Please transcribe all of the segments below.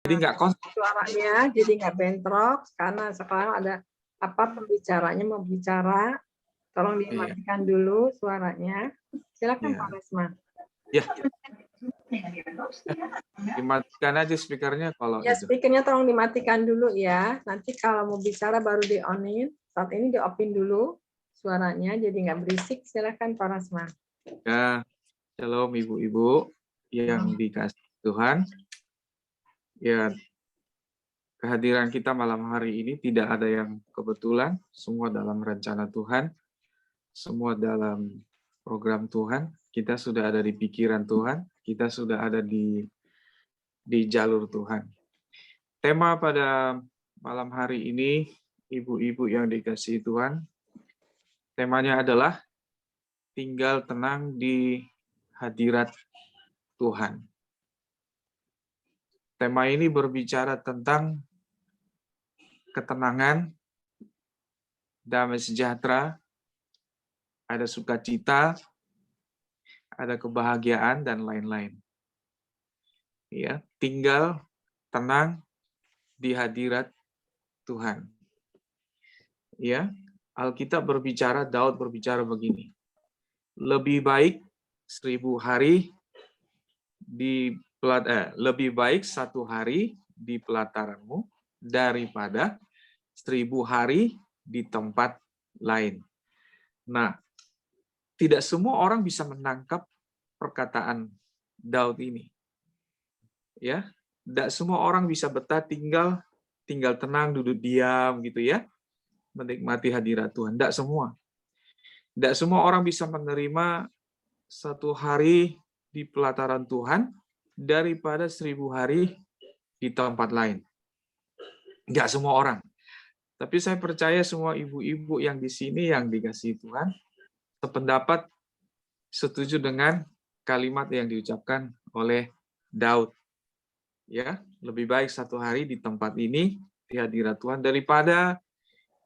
Jadi nggak konsisten. Suaranya jadi nggak bentrok karena sekarang ada pembicaranya mau bicara. Tolong dimatikan dulu suaranya. Silakan Pak Resma. Ya. Dimatikan aja speakernya kalau ya, itu. speakernya tolong dimatikan dulu ya. Nanti kalau mau bicara baru di-on-in. Saat ini di-off-in dulu suaranya jadi nggak berisik. Silakan Pak Resma. Ya, shalom ibu-ibu yang dikasih Tuhan. Ya, kehadiran kita malam hari ini tidak ada yang kebetulan, semua dalam rencana Tuhan, semua dalam program Tuhan. Kita sudah ada di pikiran Tuhan, kita sudah ada di jalur Tuhan. Tema pada malam hari ini, ibu-ibu yang dikasihi Tuhan, temanya adalah tinggal tenang di hadirat Tuhan. Tema ini berbicara tentang ketenangan, damai sejahtera, ada sukacita, ada kebahagiaan, dan lain-lain. Ya, tinggal tenang di hadirat Tuhan. Ya, Alkitab berbicara, Daud berbicara begini. Lebih baik 1000 hari lebih baik 1 hari di pelataranmu daripada 1000 hari di tempat lain. Nah, tidak semua orang bisa menangkap perkataan Daud ini. Ya, tidak semua orang bisa betah tinggal tenang, duduk diam gitu ya, menikmati hadirat Tuhan. Tidak semua. Tidak semua orang bisa menerima 1 hari di pelataran Tuhan daripada 1000 hari di tempat lain. Nggak semua orang. Tapi saya percaya semua ibu-ibu yang di sini yang dikasihi Tuhan sependapat, setuju dengan kalimat yang diucapkan oleh Daud. Ya, lebih baik 1 hari di tempat ini di hadirat Tuhan daripada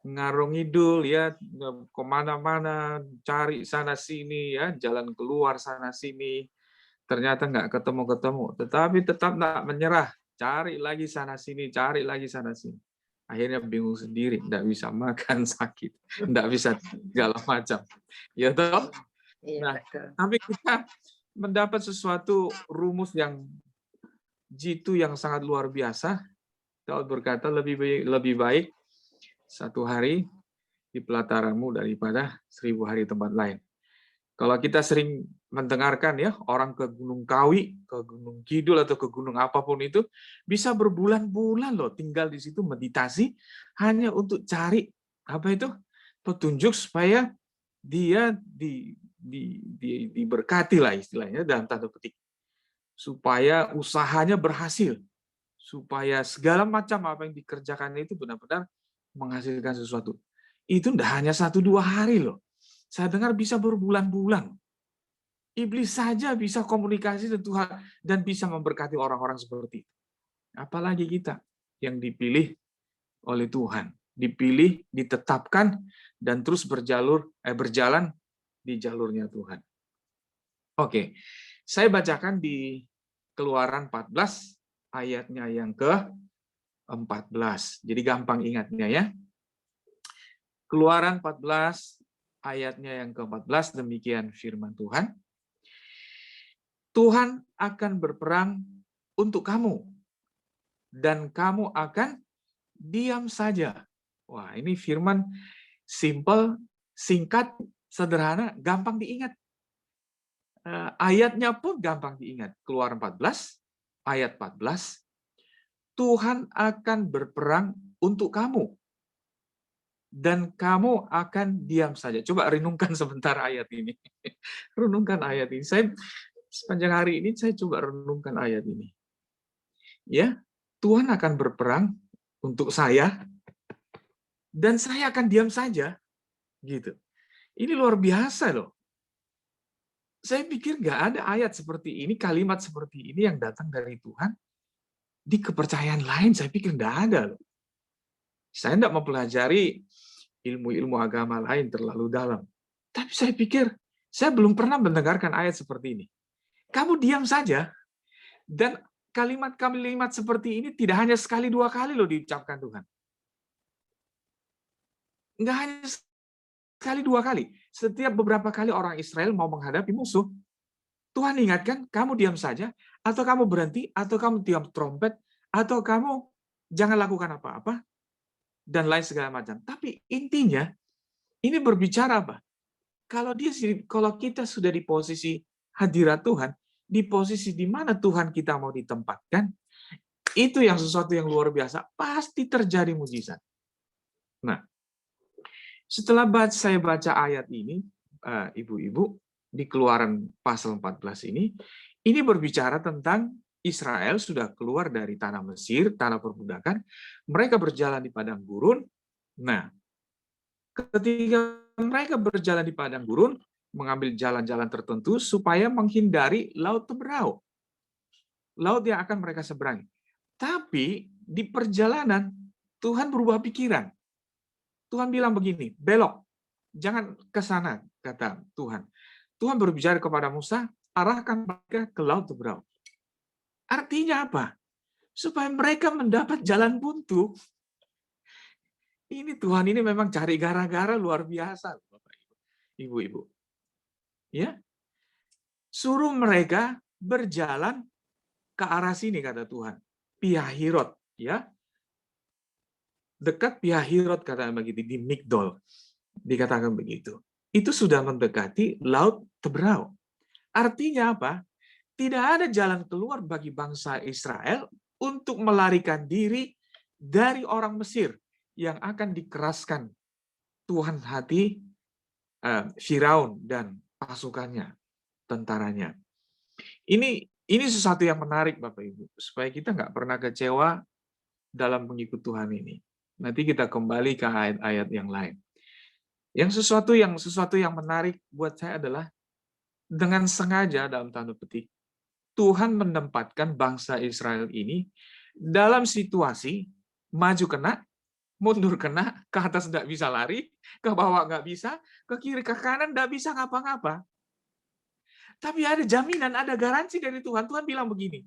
ngarung ngidul ya, kemana-mana cari sana sini ya, jalan keluar sana sini, ternyata nggak ketemu, tetapi tetap nggak menyerah, cari lagi sana sini, cari lagi sana sini. Akhirnya bingung sendiri, nggak bisa makan, sakit, nggak bisa segala macam. Ya toh? Nah, tapi kita mendapat sesuatu rumus yang jitu yang sangat luar biasa. Daud berkata lebih baik 1 hari di pelataranmu daripada 1000 hari tempat lain. Kalau kita sering mendengarkan ya, orang ke Gunung Kawi, ke Gunung Kidul atau ke gunung apapun itu bisa berbulan-bulan loh tinggal di situ meditasi hanya untuk cari petunjuk supaya dia diberkati lah istilahnya dalam tanda petik. Supaya usahanya berhasil, supaya segala macam apa yang dikerjakan itu benar-benar menghasilkan sesuatu. Itu tidak hanya 1-2 hari loh. Saya dengar bisa berbulan-bulan. Iblis saja bisa komunikasi dengan Tuhan dan bisa memberkati orang-orang seperti itu. Apalagi kita yang dipilih oleh Tuhan, dipilih, ditetapkan, dan terus berjalan di jalurnya Tuhan. Oke, saya bacakan di Keluaran 14 ayatnya yang ke-14. Jadi gampang ingatnya ya. Keluaran 14 ayatnya yang ke-14, demikian firman Tuhan. Tuhan akan berperang untuk kamu, dan kamu akan diam saja. Wah, ini firman simple, singkat, sederhana, gampang diingat. Ayatnya pun gampang diingat. Keluaran 14, ayat 14. Tuhan akan berperang untuk kamu, dan kamu akan diam saja. Coba renungkan sebentar ayat ini. Renungkan ayat ini. Saya sepanjang hari ini saya coba renungkan ayat ini. Ya, Tuhan akan berperang untuk saya dan saya akan diam saja. Gitu. Ini luar biasa loh. Saya pikir nggak ada ayat seperti ini, kalimat seperti ini yang datang dari Tuhan di kepercayaan lain. Saya pikir nggak ada loh. Saya tidak mempelajari ilmu-ilmu agama lain terlalu dalam. Tapi saya pikir, saya belum pernah mendengarkan ayat seperti ini. Kamu diam saja, dan kalimat-kalimat seperti ini tidak hanya sekali dua kali loh diucapkan Tuhan. Nggak hanya sekali dua kali. Setiap beberapa kali orang Israel mau menghadapi musuh, Tuhan ingatkan, kamu diam saja, atau kamu berhenti, atau kamu diam trompet, atau kamu jangan lakukan apa-apa, dan lain segala macam. Tapi intinya, ini berbicara apa? Kalau kita sudah di posisi hadirat Tuhan, di posisi di mana Tuhan kita mau ditempatkan, itu yang sesuatu yang luar biasa, pasti terjadi mujizat. Nah, setelah saya baca ayat ini, ibu-ibu, di Keluaran pasal 14 ini berbicara tentang Israel sudah keluar dari tanah Mesir, tanah perbudakan, mereka berjalan di padang gurun. Nah, ketika mereka berjalan di padang gurun, mengambil jalan-jalan tertentu supaya menghindari laut Teberau, laut yang akan mereka seberangi. Tapi di perjalanan Tuhan berubah pikiran. Tuhan bilang begini, belok, jangan ke sana, kata Tuhan. Tuhan berbicara kepada Musa, arahkan mereka ke laut Teberau. Artinya apa? Supaya mereka mendapat jalan buntu. Ini Tuhan ini memang cari gara-gara luar biasa, Bapak Ibu. Ya, suruh mereka berjalan ke arah sini, kata Tuhan. Pihahirot, ya. Dekat Pihahirot, kata begitu, di Migdol. Dikatakan begitu. Itu sudah mendekati laut Teberau. Artinya apa? Tidak ada jalan keluar bagi bangsa Israel untuk melarikan diri dari orang Mesir yang akan dikeraskan Tuhan hati Firaun dan pasukannya, tentaranya. Ini sesuatu yang menarik, Bapak Ibu, supaya kita nggak pernah kecewa dalam mengikut Tuhan ini. Nanti kita kembali ke ayat-ayat yang lain. Sesuatu yang menarik buat saya adalah dengan sengaja dalam tanda petik Tuhan menempatkan bangsa Israel ini dalam situasi maju kena, mundur kena, ke atas tidak bisa lari, ke bawah nggak bisa, ke kiri ke kanan nggak bisa ngapa-ngapa. Tapi ada jaminan, ada garansi dari Tuhan. Tuhan bilang begini,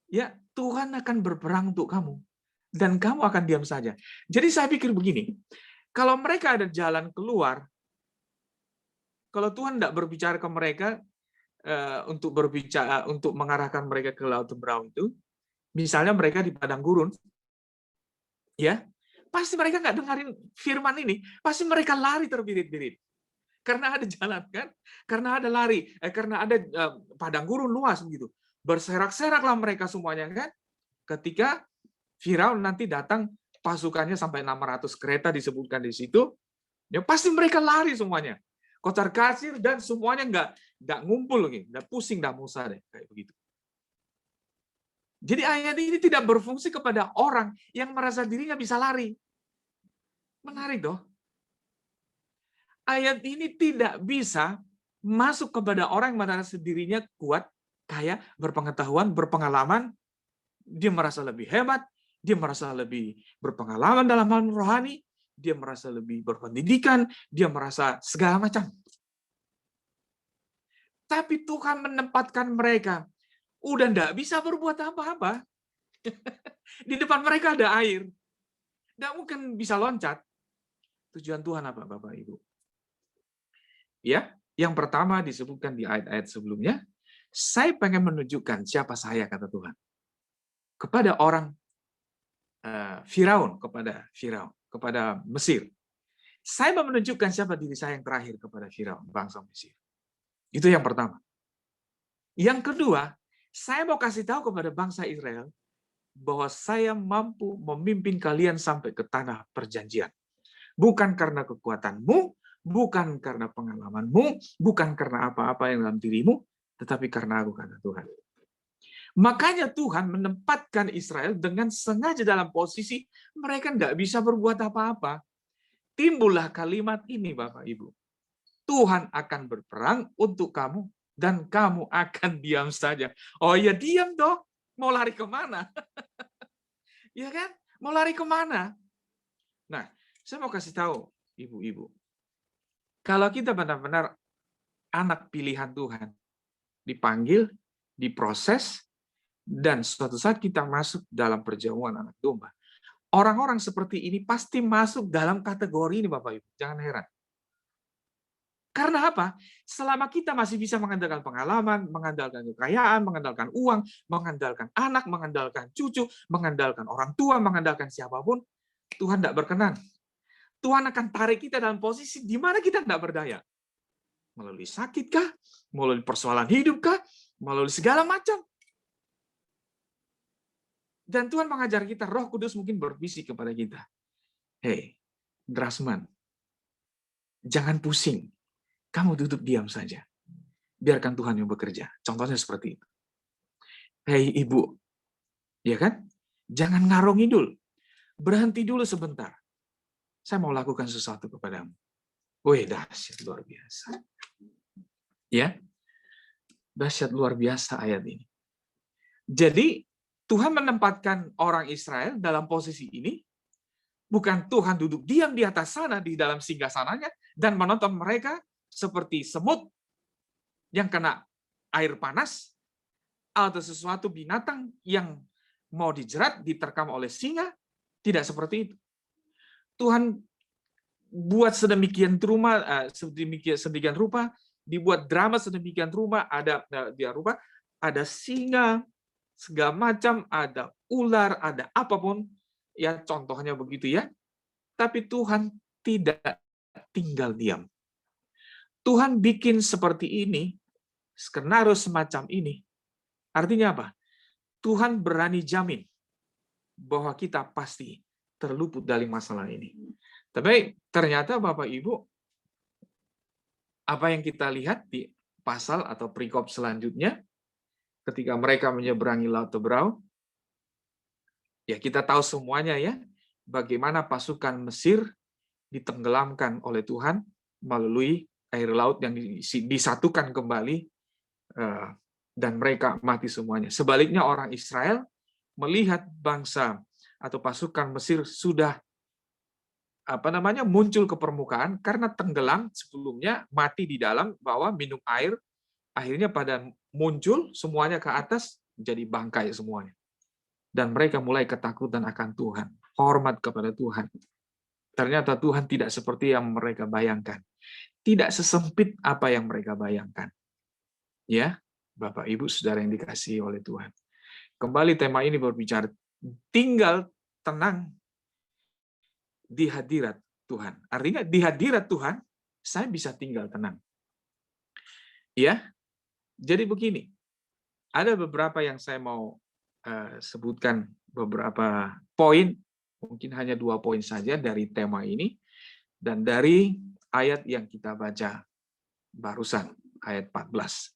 ya Tuhan akan berperang untuk kamu, dan kamu akan diam saja. Jadi saya pikir begini, kalau mereka ada jalan keluar, kalau Tuhan tidak berbicara ke mereka untuk mengarahkan mereka ke Laut Teberau itu, misalnya mereka di padang gurun, ya pasti mereka nggak dengarin firman ini, pasti mereka lari terbirit-birit. Karena ada jalan kan, karena ada lari, karena ada padang gurun luas begitu. Berserak-seraklah mereka semuanya kan. Ketika Firaun nanti datang pasukannya sampai 600 kereta disebutkan di situ, ya pasti mereka lari semuanya. Kocar kacir dan semuanya nggak ngumpul lagi, nggak pusing, nggak Musa deh kayak begitu. Jadi ayat ini tidak berfungsi kepada orang yang merasa dirinya bisa lari. Menarik dong. Ayat ini tidak bisa masuk kepada orang yang merasa dirinya kuat, kaya, berpengetahuan, berpengalaman, dia merasa lebih hebat, dia merasa lebih berpengalaman dalam hal rohani, dia merasa lebih berpendidikan, dia merasa segala macam. Tapi Tuhan menempatkan mereka, udah enggak bisa berbuat apa-apa. Di depan mereka ada air. Enggak mungkin bisa loncat. Tujuan Tuhan apa, Bapak Ibu? Ya, yang pertama disebutkan di ayat-ayat sebelumnya, saya pengen menunjukkan siapa saya, kata Tuhan. Kepada orang Firaun, kepada Mesir. Saya mau menunjukkan siapa diri saya yang terakhir kepada Firaun, bangsa Mesir. Itu yang pertama. Yang kedua, saya mau kasih tahu kepada bangsa Israel bahwa saya mampu memimpin kalian sampai ke tanah perjanjian. Bukan karena kekuatanmu, bukan karena pengalamanmu, bukan karena apa-apa yang dalam dirimu, tetapi karena aku, kata Tuhan. Makanya Tuhan menempatkan Israel dengan sengaja dalam posisi mereka tidak bisa berbuat apa-apa. Timbullah kalimat ini, Bapak Ibu. Tuhan akan berperang untuk kamu dan kamu akan diam saja. Oh ya, diam dong. Mau lari kemana? Ya kan? Mau lari kemana? Nah, saya mau kasih tahu, ibu-ibu. Kalau kita benar-benar anak pilihan Tuhan, dipanggil, diproses, dan suatu saat kita masuk dalam perjamuan anak domba. Orang-orang seperti ini pasti masuk dalam kategori ini, Bapak Ibu. Jangan heran. Karena apa? Selama kita masih bisa mengandalkan pengalaman, mengandalkan kekayaan, mengandalkan uang, mengandalkan anak, mengandalkan cucu, mengandalkan orang tua, mengandalkan siapapun, Tuhan tidak berkenan. Tuhan akan tarik kita dalam posisi di mana kita tidak berdaya. Melalui sakit kah? Melalui persoalan hidup kah? Melalui segala macam. Dan Tuhan mengajar kita, Roh Kudus mungkin berbisik kepada kita. Hei, Drasman, jangan pusing. Kamu duduk diam saja. Biarkan Tuhan yang bekerja. Contohnya seperti itu. Hei ibu, ya kan? Jangan ngarung ngidul. Berhenti dulu sebentar. Saya mau lakukan sesuatu kepadamu. Wih, dahsyat luar biasa. Ya, dahsyat luar biasa ayat ini. Jadi, Tuhan menempatkan orang Israel dalam posisi ini. Bukan Tuhan duduk diam di atas sana, di dalam singgasananya, dan menonton mereka seperti semut yang kena air panas, atau sesuatu binatang yang mau dijerat, diterkam oleh singa. Tidak seperti itu. Tuhan buat sedemikian rupa, dibuat drama sedemikian rupa, ada singa, segala macam, ada ular, ada apapun, ya contohnya begitu ya. Tapi Tuhan tidak tinggal diam. Tuhan bikin seperti ini, skenario semacam ini. Artinya apa? Tuhan berani jamin bahwa kita pasti terluput dari masalah ini. Tapi ternyata Bapak Ibu, apa yang kita lihat di pasal atau perikop selanjutnya, ketika mereka menyeberangi Laut Teberau, ya kita tahu semuanya ya, bagaimana pasukan Mesir ditenggelamkan oleh Tuhan melalui air laut yang disatukan kembali, dan mereka mati semuanya. Sebaliknya orang Israel melihat bangsa atau pasukan Mesir sudah muncul ke permukaan karena tenggelam sebelumnya, mati di dalam, bawah minum air, akhirnya pada muncul semuanya ke atas, jadi bangkai semuanya. Dan mereka mulai ketakutan akan Tuhan, hormat kepada Tuhan. Ternyata Tuhan tidak seperti yang mereka bayangkan. Tidak sesempit apa yang mereka bayangkan. Ya, Bapak, Ibu, Saudara yang dikasihi oleh Tuhan. Kembali tema ini berbicara tinggal tenang di hadirat Tuhan. Artinya di hadirat Tuhan, saya bisa tinggal tenang. Ya, jadi begini. Ada beberapa yang saya mau sebutkan, beberapa poin, mungkin hanya 2 poin saja dari tema ini, dan dari ayat yang kita baca barusan, ayat 14.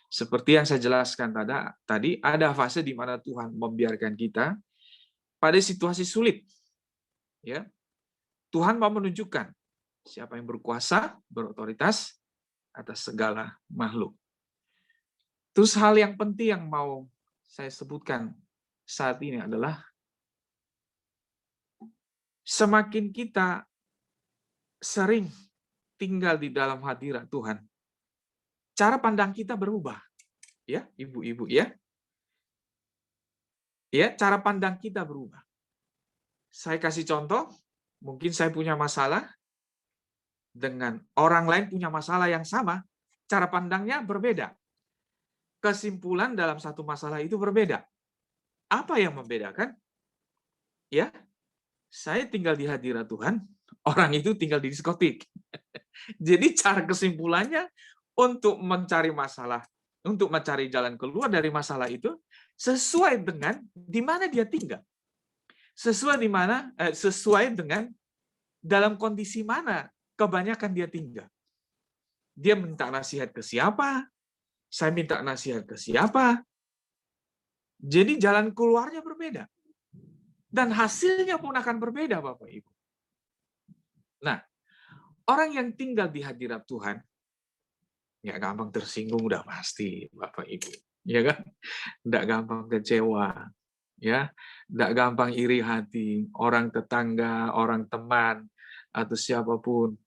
Seperti yang saya jelaskan tadi, ada fase di mana Tuhan membiarkan kita pada situasi sulit. Ya, Tuhan mau menunjukkan siapa yang berkuasa, berotoritas atas segala makhluk. Terus hal yang penting yang mau saya sebutkan saat ini adalah semakin kita sering tinggal di dalam hadirat Tuhan, cara pandang kita berubah. Ya, ibu-ibu ya. Ya, cara pandang kita berubah. Saya kasih contoh, mungkin saya punya masalah dengan orang lain punya masalah yang sama, cara pandangnya berbeda. Kesimpulan dalam satu masalah itu berbeda. Apa yang membedakan? Ya, saya tinggal di hadirat Tuhan, orang itu tinggal di diskotik. Jadi cara kesimpulannya untuk mencari masalah, untuk mencari jalan keluar dari masalah itu sesuai dengan di mana dia tinggal. Sesuai dengan dalam kondisi mana kebanyakan dia tinggal. Dia minta nasihat ke siapa? Saya minta nasihat ke siapa? Jadi jalan keluarnya berbeda. Dan hasilnya pun akan berbeda, Bapak Ibu. Nah, orang yang tinggal di hadirat Tuhan, nggak gampang tersinggung, udah pasti, Bapak Ibu. Ya kan? Nggak gampang kecewa. Ya, nggak gampang iri hati. Orang tetangga, orang teman, atau siapapun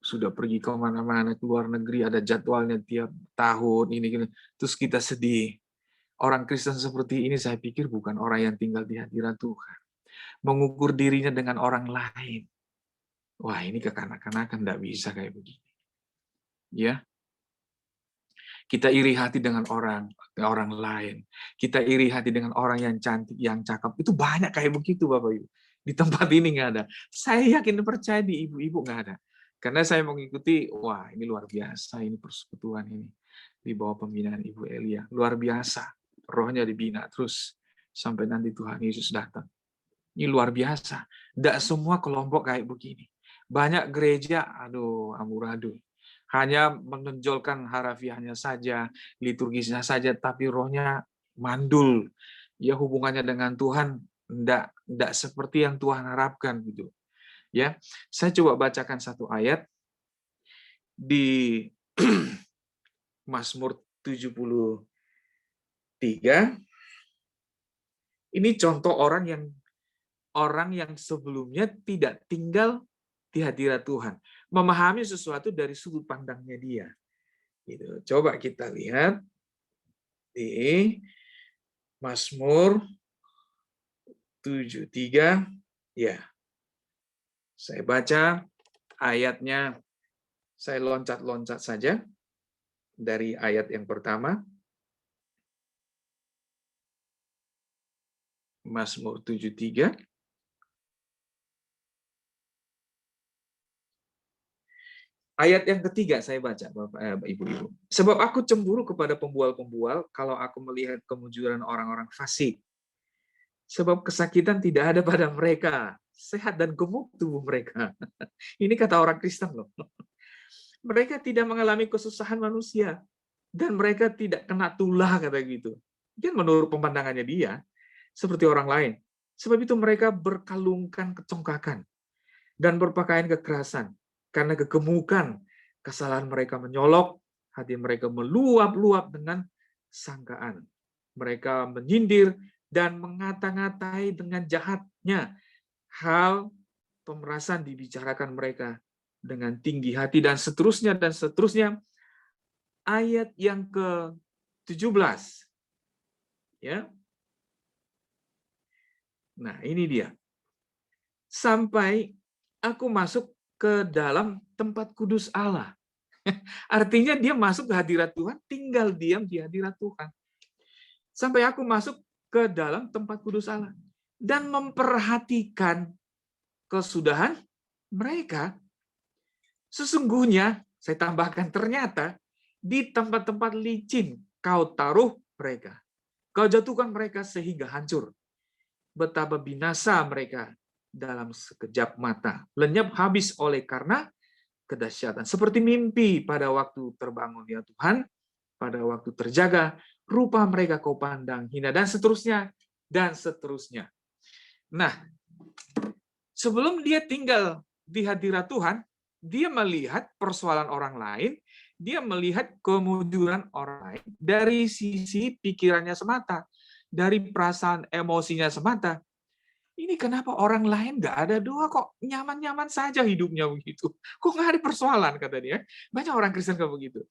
sudah pergi ke mana-mana, ke luar negeri, ada jadwalnya tiap tahun, ini, gini. Terus kita sedih. Orang Kristen seperti ini saya pikir bukan orang yang tinggal di hadirat Tuhan. Mengukur dirinya dengan orang lain. Wah, ini kekanak-kanakan, nggak bisa kayak begini. Ya, kita iri hati dengan orang lain. Kita iri hati dengan orang yang cantik, yang cakep. Itu banyak kayak begitu, Bapak Ibu. Di tempat ini nggak ada. Saya yakin percaya di ibu-ibu nggak ada. Karena saya mengikuti, wah ini luar biasa, ini persekutuan ini. Di bawah pembinaan Ibu Elia. Luar biasa. Rohnya dibina terus sampai nanti Tuhan Yesus datang. Ini luar biasa. Tidak semua kelompok kayak begini. Banyak gereja, aduh, amburadul. Hanya menonjolkan harafiahnya saja, liturgisnya saja, tapi rohnya mandul. Ya hubungannya dengan Tuhan tidak seperti yang Tuhan harapkan gitu. Ya, saya coba bacakan satu ayat di Mazmur 73. Ini contoh orang yang sebelumnya tidak tinggal di hadirat Tuhan, memahami sesuatu dari sudut pandangnya dia. Gitu. Coba kita lihat di Mazmur 73. Ya, saya baca ayatnya, saya loncat-loncat saja dari ayat yang pertama. Mazmur 73. Ayat yang ketiga saya baca, Bapak, Ibu-ibu. Sebab aku cemburu kepada pembual-pembual kalau aku melihat kemujuran orang-orang fasik. Sebab kesakitan tidak ada pada mereka. Sehat dan gemuk tubuh mereka. Ini kata orang Kristen loh. Mereka tidak mengalami kesusahan manusia. Dan mereka tidak kena tulah, kata gitu. Dan menurut pemandangannya dia, seperti orang lain. Sebab itu mereka berkalungkan kecongkakan dan berpakaian kekerasan. Karena kegemukan, kesalahan mereka menyolok, hati mereka meluap-luap dengan sangkaan. Mereka menyindir dan mengata-ngatai dengan jahatnya. Hal pemerasan dibicarakan mereka dengan tinggi hati dan seterusnya dan seterusnya. Ayat yang ke-17. Ya. Nah, ini dia. Sampai aku masuk ke dalam tempat kudus Allah. Artinya dia masuk ke hadirat Tuhan, tinggal diam di hadirat Tuhan. Sampai aku masuk ke dalam tempat kudus Allah dan memperhatikan kesudahan mereka. Sesungguhnya, saya tambahkan, ternyata di tempat-tempat licin kau taruh mereka. Kau jatuhkan mereka sehingga hancur. Betapa binasa mereka dalam sekejap mata, lenyap habis oleh karena kedahsyatan. Seperti mimpi pada waktu terbangun ya Tuhan, pada waktu terjaga, rupa mereka kau pandang hina, dan seterusnya, dan seterusnya. Nah, sebelum dia tinggal di hadirat Tuhan, dia melihat persoalan orang lain, dia melihat kemujuran orang lain dari sisi pikirannya semata, dari perasaan emosinya semata. Ini kenapa orang lain nggak ada doa kok nyaman-nyaman saja hidupnya begitu? Kok nggak ada persoalan, kata dia. Banyak orang Kristen kayak begitu.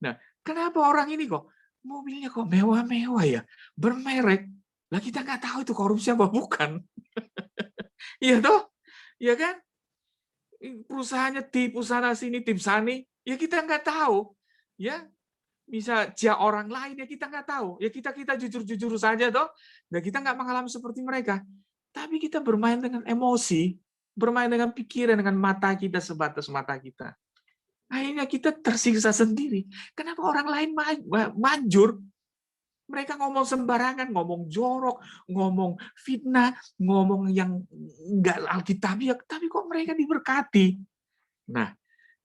Nah, kenapa orang ini kok mobilnya kok mewah-mewah ya, bermerek? Lah kita nggak tahu itu korupsi apa bukan. Iya toh? Iya kan? Perusahaannya tipu sana sini, tim sani, ya kita nggak tahu. Ya, bisa dia orang lain ya kita nggak tahu. Ya kita jujur-jujur saja toh. Dan kita nggak mengalami seperti mereka. Tapi kita bermain dengan emosi, bermain dengan pikiran, dengan mata kita, sebatas mata kita. Akhirnya kita tersiksa sendiri. Kenapa orang lain manjur? Mereka ngomong sembarangan, ngomong jorok, ngomong fitnah, ngomong yang enggak alkitabiah, tapi kok mereka diberkati? Nah,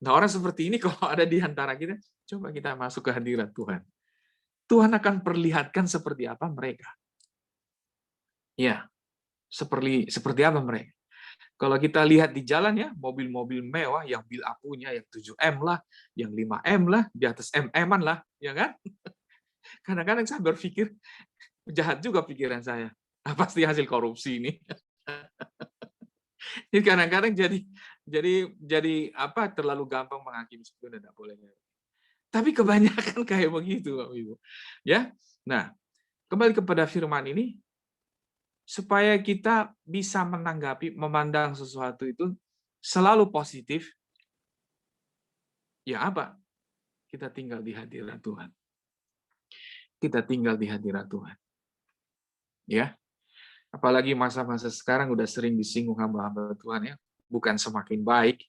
orang seperti ini kalau ada di antara kita, coba kita masuk ke hadirat Tuhan. Tuhan akan perlihatkan seperti apa mereka. Ya, seperti apa mereka. Kalau kita lihat di jalan ya, mobil-mobil mewah yang bil akunya yang 7M lah, yang 5M lah, di atas MM-an lah, ya kan? Kadang-kadang saya berpikir, jahat juga pikiran saya. Pasti hasil korupsi ini. Jadi kadang-kadang jadi Jadi apa, terlalu gampang menghakimi sebetulnya tidak boleh. Tapi kebanyakan kayak begitu, Bapak Ibu. Ya. Nah, kembali kepada firman ini, supaya kita bisa menanggapi, memandang sesuatu itu selalu positif, ya apa? Kita tinggal di hadirat Tuhan. Kita tinggal di hadirat Tuhan. Ya. Apalagi masa-masa sekarang udah sering disinggung hamba-hamba Tuhan ya. Bukan semakin baik,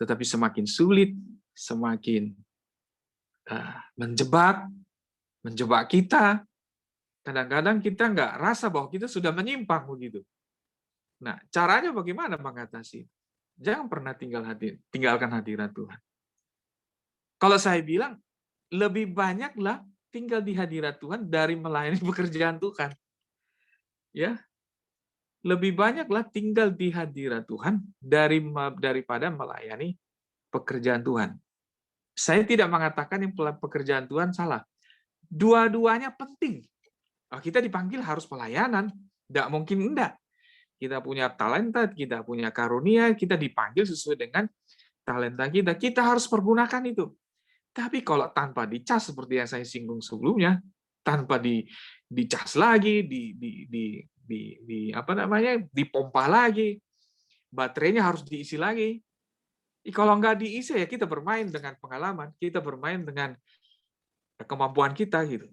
tetapi semakin sulit, semakin menjebak kita. Kadang-kadang kita nggak rasa bahwa kita sudah menyimpang begitu. Nah, caranya bagaimana mengatasi? Jangan pernah tinggalkan hadirat Tuhan. Kalau saya bilang, lebih banyaklah tinggal di hadirat Tuhan dari melayani pekerjaan Tuhan. Ya, lebih banyaklah tinggal di hadirat Tuhan daripada melayani pekerjaan Tuhan. Saya tidak mengatakan yang pekerjaan Tuhan salah. Dua-duanya penting. Kita dipanggil harus pelayanan. Tidak mungkin enggak. Kita punya talenta, kita punya karunia, kita dipanggil sesuai dengan talenta kita. Kita harus pergunakan itu. Tapi kalau tanpa dicas seperti yang saya singgung sebelumnya, tanpa dicas lagi, dipompa lagi, baterainya harus diisi lagi. Kalau nggak diisi ya kita bermain dengan pengalaman, kita bermain dengan kemampuan kita gitu.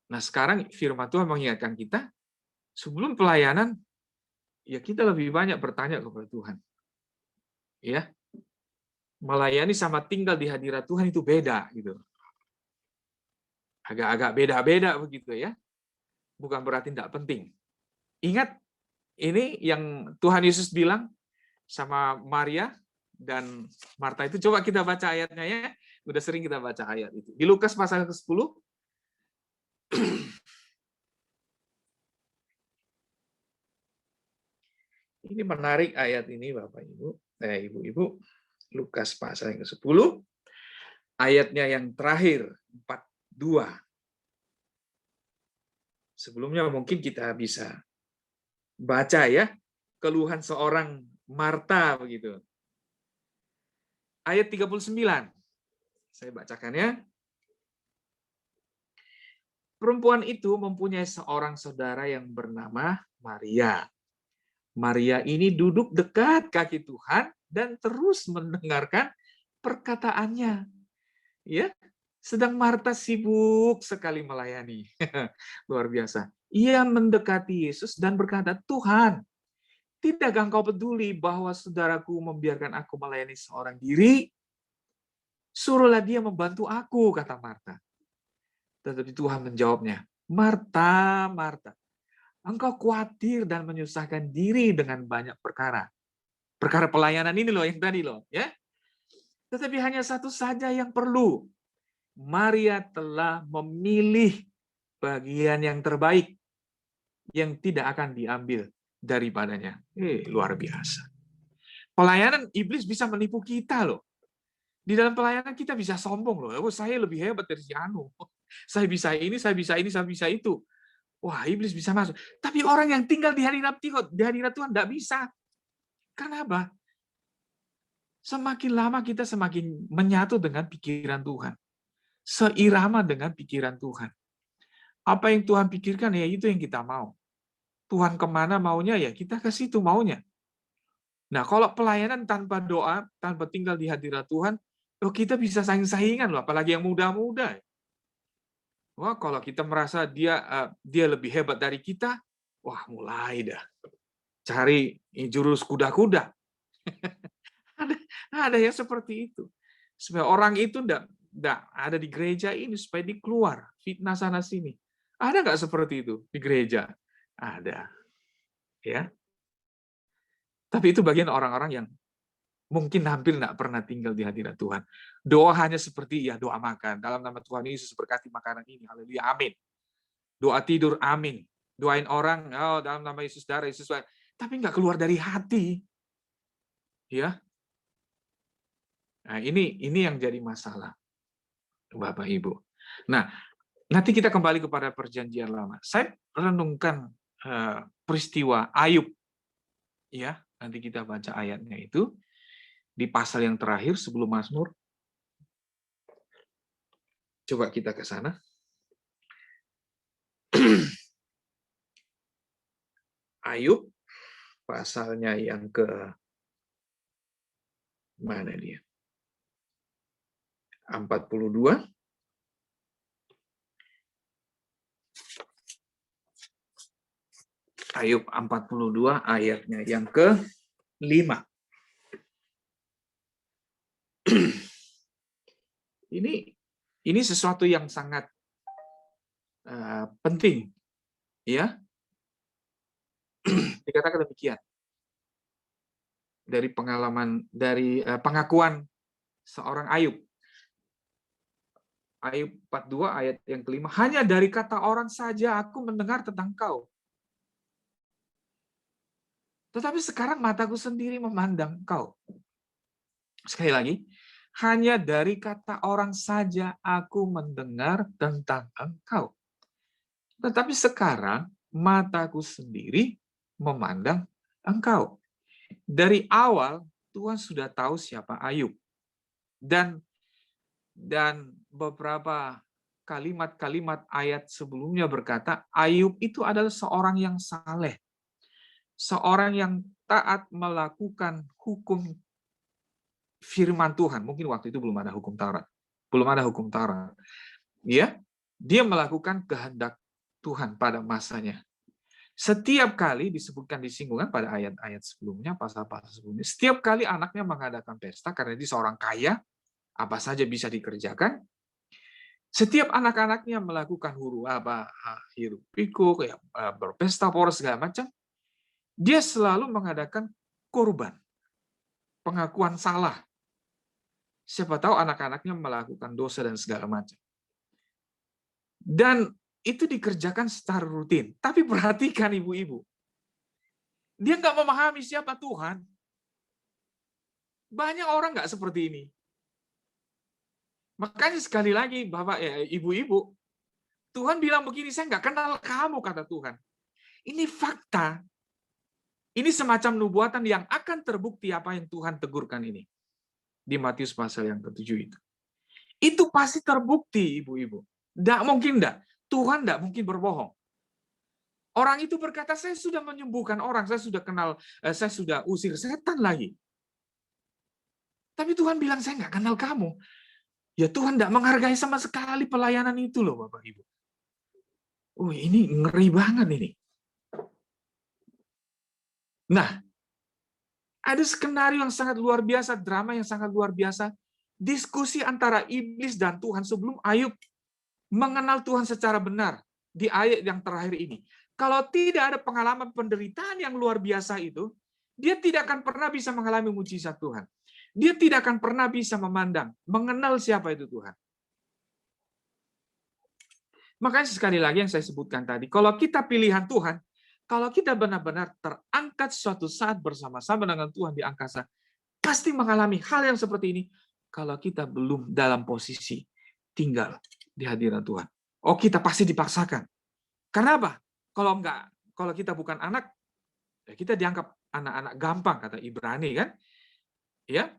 Nah sekarang firman Tuhan mengingatkan kita sebelum pelayanan ya kita lebih banyak bertanya kepada Tuhan. Ya, melayani sama tinggal di hadirat Tuhan itu beda gitu. Agak-agak beda-beda begitu ya. Bukan berarti tidak penting. Ingat ini yang Tuhan Yesus bilang sama Maria dan Marta itu, coba kita baca ayatnya ya. Udah sering kita baca ayat itu. Di Lukas pasal ke-10. Ini menarik ayat ini Bapak Ibu, Ibu-ibu. Lukas pasal yang ke-10. Ayatnya yang terakhir 42. Sebelumnya mungkin kita bisa baca ya keluhan seorang Marta begitu. Ayat 39. Saya bacakan ya. Perempuan itu mempunyai seorang saudara yang bernama Maria. Maria ini duduk dekat kaki Tuhan dan terus mendengarkan perkataannya. Ya, sedang Marta sibuk sekali melayani. Luar biasa. Ia mendekati Yesus dan berkata, "Tuhan, tidakkah engkau peduli bahwa saudaraku membiarkan aku melayani seorang diri? Suruhlah dia membantu aku," kata Marta. Tetapi Tuhan menjawabnya, "Marta, Marta, engkau khawatir dan menyusahkan diri dengan banyak perkara." Perkara pelayanan ini loh, yang tadi loh. Ya. Tetapi hanya satu saja yang perlu. Maria telah memilih bagian yang terbaik yang tidak akan diambil daripadanya. Luar biasa. Pelayanan iblis bisa menipu kita loh. Di dalam pelayanan kita bisa sombong loh. Oh, saya lebih hebat dari si Anu. Saya bisa ini, saya bisa ini, saya bisa itu. Wah, iblis bisa masuk. Tapi orang yang tinggal di hadirat Tuhan tidak bisa. Kenapa? Semakin lama kita semakin menyatu dengan pikiran Tuhan. Seirama dengan pikiran Tuhan. Apa yang Tuhan pikirkan, ya itu yang kita mau. Tuhan kemana maunya, ya kita ke situ maunya. Nah, kalau pelayanan tanpa doa, tanpa tinggal di hadirat Tuhan, kita bisa saing-saingan loh, apalagi yang muda-muda. Wah, kalau kita merasa dia lebih hebat dari kita, wah mulai dah cari jurus kuda-kuda. ada yang seperti itu. Supaya orang itu enggak ada di gereja ini supaya dikeluar, fitnah sana sini. Ada nggak seperti itu di gereja? Ada. Ya. Tapi itu bagian orang-orang yang mungkin hampir nggak pernah tinggal di hadirat Tuhan. Doa hanya seperti ya doa makan. Dalam nama Tuhan Yesus berkati makanan ini. Haleluya. Amin. Doa tidur. Amin. Doain orang. Oh, dalam nama Yesus darah Yesus. Tapi nggak keluar dari hati. Ya. Nah, ini yang jadi masalah. Bapak Ibu. Nah, nanti kita kembali kepada perjanjian lama. Saya renungkan peristiwa Ayub. Ya. Nanti kita baca ayatnya itu di pasal yang terakhir sebelum Mazmur. Coba kita ke sana. Ayub pasalnya yang ke mana dia? 42. Ayub 42 ayatnya yang ke-5. Ini sesuatu yang sangat penting, ya. Dikatakan demikian. Dari pengalaman, dari pengakuan seorang Ayub. Ayub 42 ayat yang ke-5, hanya dari kata orang saja aku mendengar tentang kau. Tetapi sekarang mataku sendiri memandang kau. Sekali lagi, hanya dari kata orang saja aku mendengar tentang engkau. Tetapi sekarang mataku sendiri memandang engkau. Dari awal Tuhan sudah tahu siapa Ayub. Dan beberapa kalimat-kalimat ayat sebelumnya berkata, Ayub itu adalah seorang yang saleh. Seorang yang taat melakukan hukum firman Tuhan. Mungkin waktu itu belum ada hukum Taurat. Belum ada hukum Taurat. Ya, dia melakukan kehendak Tuhan pada masanya. Setiap kali disebutkan disinggungan pada ayat-ayat sebelumnya, pasal-pasal sebelumnya, setiap kali anaknya mengadakan pesta, karena dia seorang kaya, apa saja bisa dikerjakan. Setiap anak-anaknya melakukan hiruk pikuk, berpesta poros segala macam, dia selalu mengadakan korban, pengakuan salah. Siapa tahu anak-anaknya melakukan dosa dan segala macam. Dan itu dikerjakan secara rutin. Tapi perhatikan ibu-ibu, dia nggak memahami siapa Tuhan. Banyak orang nggak seperti ini. Makanya sekali lagi, Bapak, ibu-ibu, Tuhan bilang begini, saya nggak kenal kamu, kata Tuhan. Ini fakta. Ini semacam nubuatan yang akan terbukti apa yang Tuhan tegurkan ini. Di Matius pasal yang ke-7 itu. Itu pasti terbukti, ibu-ibu. Nggak mungkin enggak. Tuhan nggak mungkin berbohong. Orang itu berkata, saya sudah menyembuhkan orang, saya sudah kenal, saya sudah usir setan lagi. Tapi Tuhan bilang, saya nggak kenal kamu. Ya Tuhan nggak menghargai sama sekali pelayanan itu loh, Bapak Ibu. Oh, ini ngeri banget ini. Nah, ada skenario yang sangat luar biasa, drama yang sangat luar biasa, diskusi antara iblis dan Tuhan sebelum Ayub mengenal Tuhan secara benar di ayat yang terakhir ini. Kalau tidak ada pengalaman penderitaan yang luar biasa itu, dia tidak akan pernah bisa mengalami mujizat Tuhan. Dia tidak akan pernah bisa memandang, mengenal siapa itu Tuhan. Makanya sekali lagi yang saya sebutkan tadi, kalau kita pilihan Tuhan, kalau kita benar-benar terangkat suatu saat bersama-sama dengan Tuhan di angkasa, pasti mengalami hal yang seperti ini kalau kita belum dalam posisi tinggal di hadirat Tuhan. Oh, kita pasti dipaksakan. Karena apa? Kalau kita bukan anak, ya kita dianggap anak-anak gampang, kata Ibrani kan? Ya,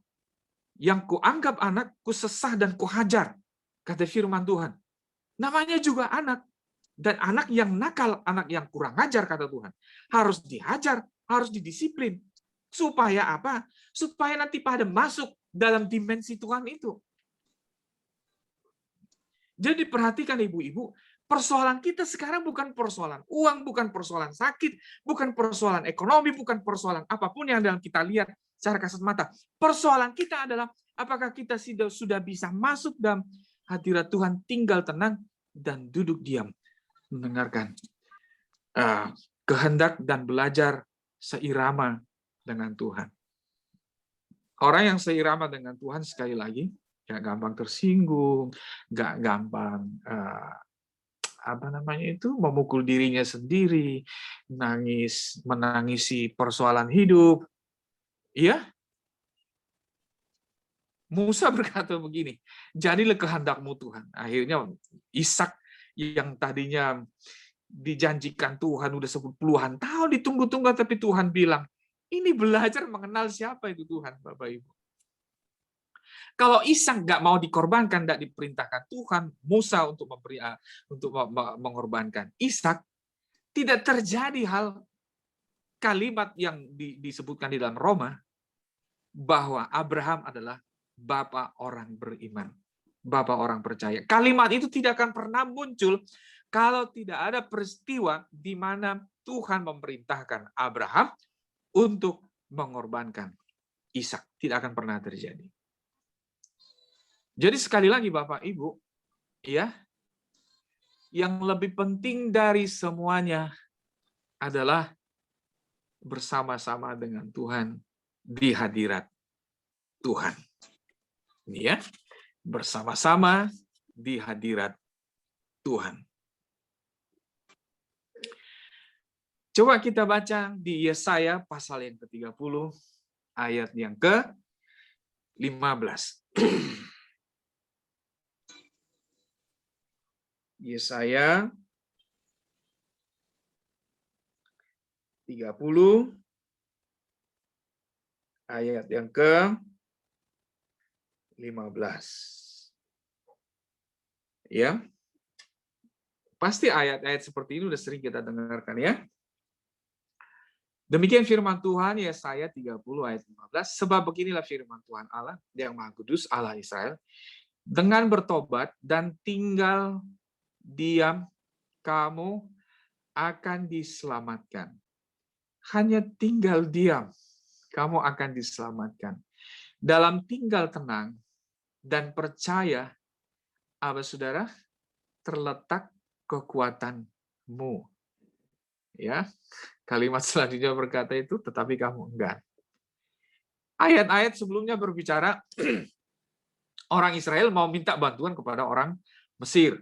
yang kuanggap anak, kusesah dan kuhajar, kata firman Tuhan. Namanya juga anak. Dan anak yang nakal, anak yang kurang ajar, kata Tuhan. Harus dihajar, harus didisiplin. Supaya apa? Supaya nanti pada masuk dalam dimensi Tuhan itu. Jadi perhatikan ibu-ibu, persoalan kita sekarang bukan persoalan uang, bukan persoalan sakit, bukan persoalan ekonomi, bukan persoalan apapun yang dalam kita lihat secara kasat mata. Persoalan kita adalah apakah kita sudah bisa masuk dalam hadirat Tuhan, tinggal tenang, dan duduk diam, mendengarkan kehendak dan belajar seirama dengan Tuhan. Orang yang seirama dengan Tuhan, sekali lagi, nggak gampang tersinggung, nggak gampang memukul dirinya sendiri, menangisi persoalan hidup. Iya? Musa berkata begini, jadilah kehendakmu Tuhan. Akhirnya Ishak yang tadinya dijanjikan Tuhan udah 10-an tahun ditunggu-tunggu, tapi Tuhan bilang, Ini belajar mengenal siapa itu Tuhan, Bapak Ibu. Kalau Ishak nggak mau dikorbankan, nggak diperintahkan Tuhan Musa untuk mengorbankan Ishak, tidak terjadi hal kalimat yang disebutkan di dalam Roma bahwa Abraham adalah bapa orang beriman, bapa orang percaya. Kalimat itu tidak akan pernah muncul kalau tidak ada peristiwa di mana Tuhan memerintahkan Abraham untuk mengorbankan Ishak. Tidak akan pernah terjadi. Jadi sekali lagi Bapak Ibu, ya, yang lebih penting dari semuanya adalah bersama-sama dengan Tuhan di hadirat Tuhan. Ya, bersama-sama di hadirat Tuhan. Coba kita baca di Yesaya pasal yang ke-30 ayat yang ke-15. Yesaya 30 ayat yang ke-15. Ya. Pasti ayat-ayat seperti ini sudah sering kita dengarkan ya. Demikian firman Tuhan Yesaya 30 ayat 15, sebab beginilah firman Tuhan Allah yang Maha Kudus, Allah Israel, dengan bertobat dan tinggal diam kamu akan diselamatkan. Hanya tinggal diam kamu akan diselamatkan. Dalam tinggal tenang dan percaya, apa saudara, terletak kekuatanmu. Ya, kalimat selanjutnya berkata itu, tetapi kamu enggak. Ayat-ayat sebelumnya berbicara orang Israel mau minta bantuan kepada orang Mesir.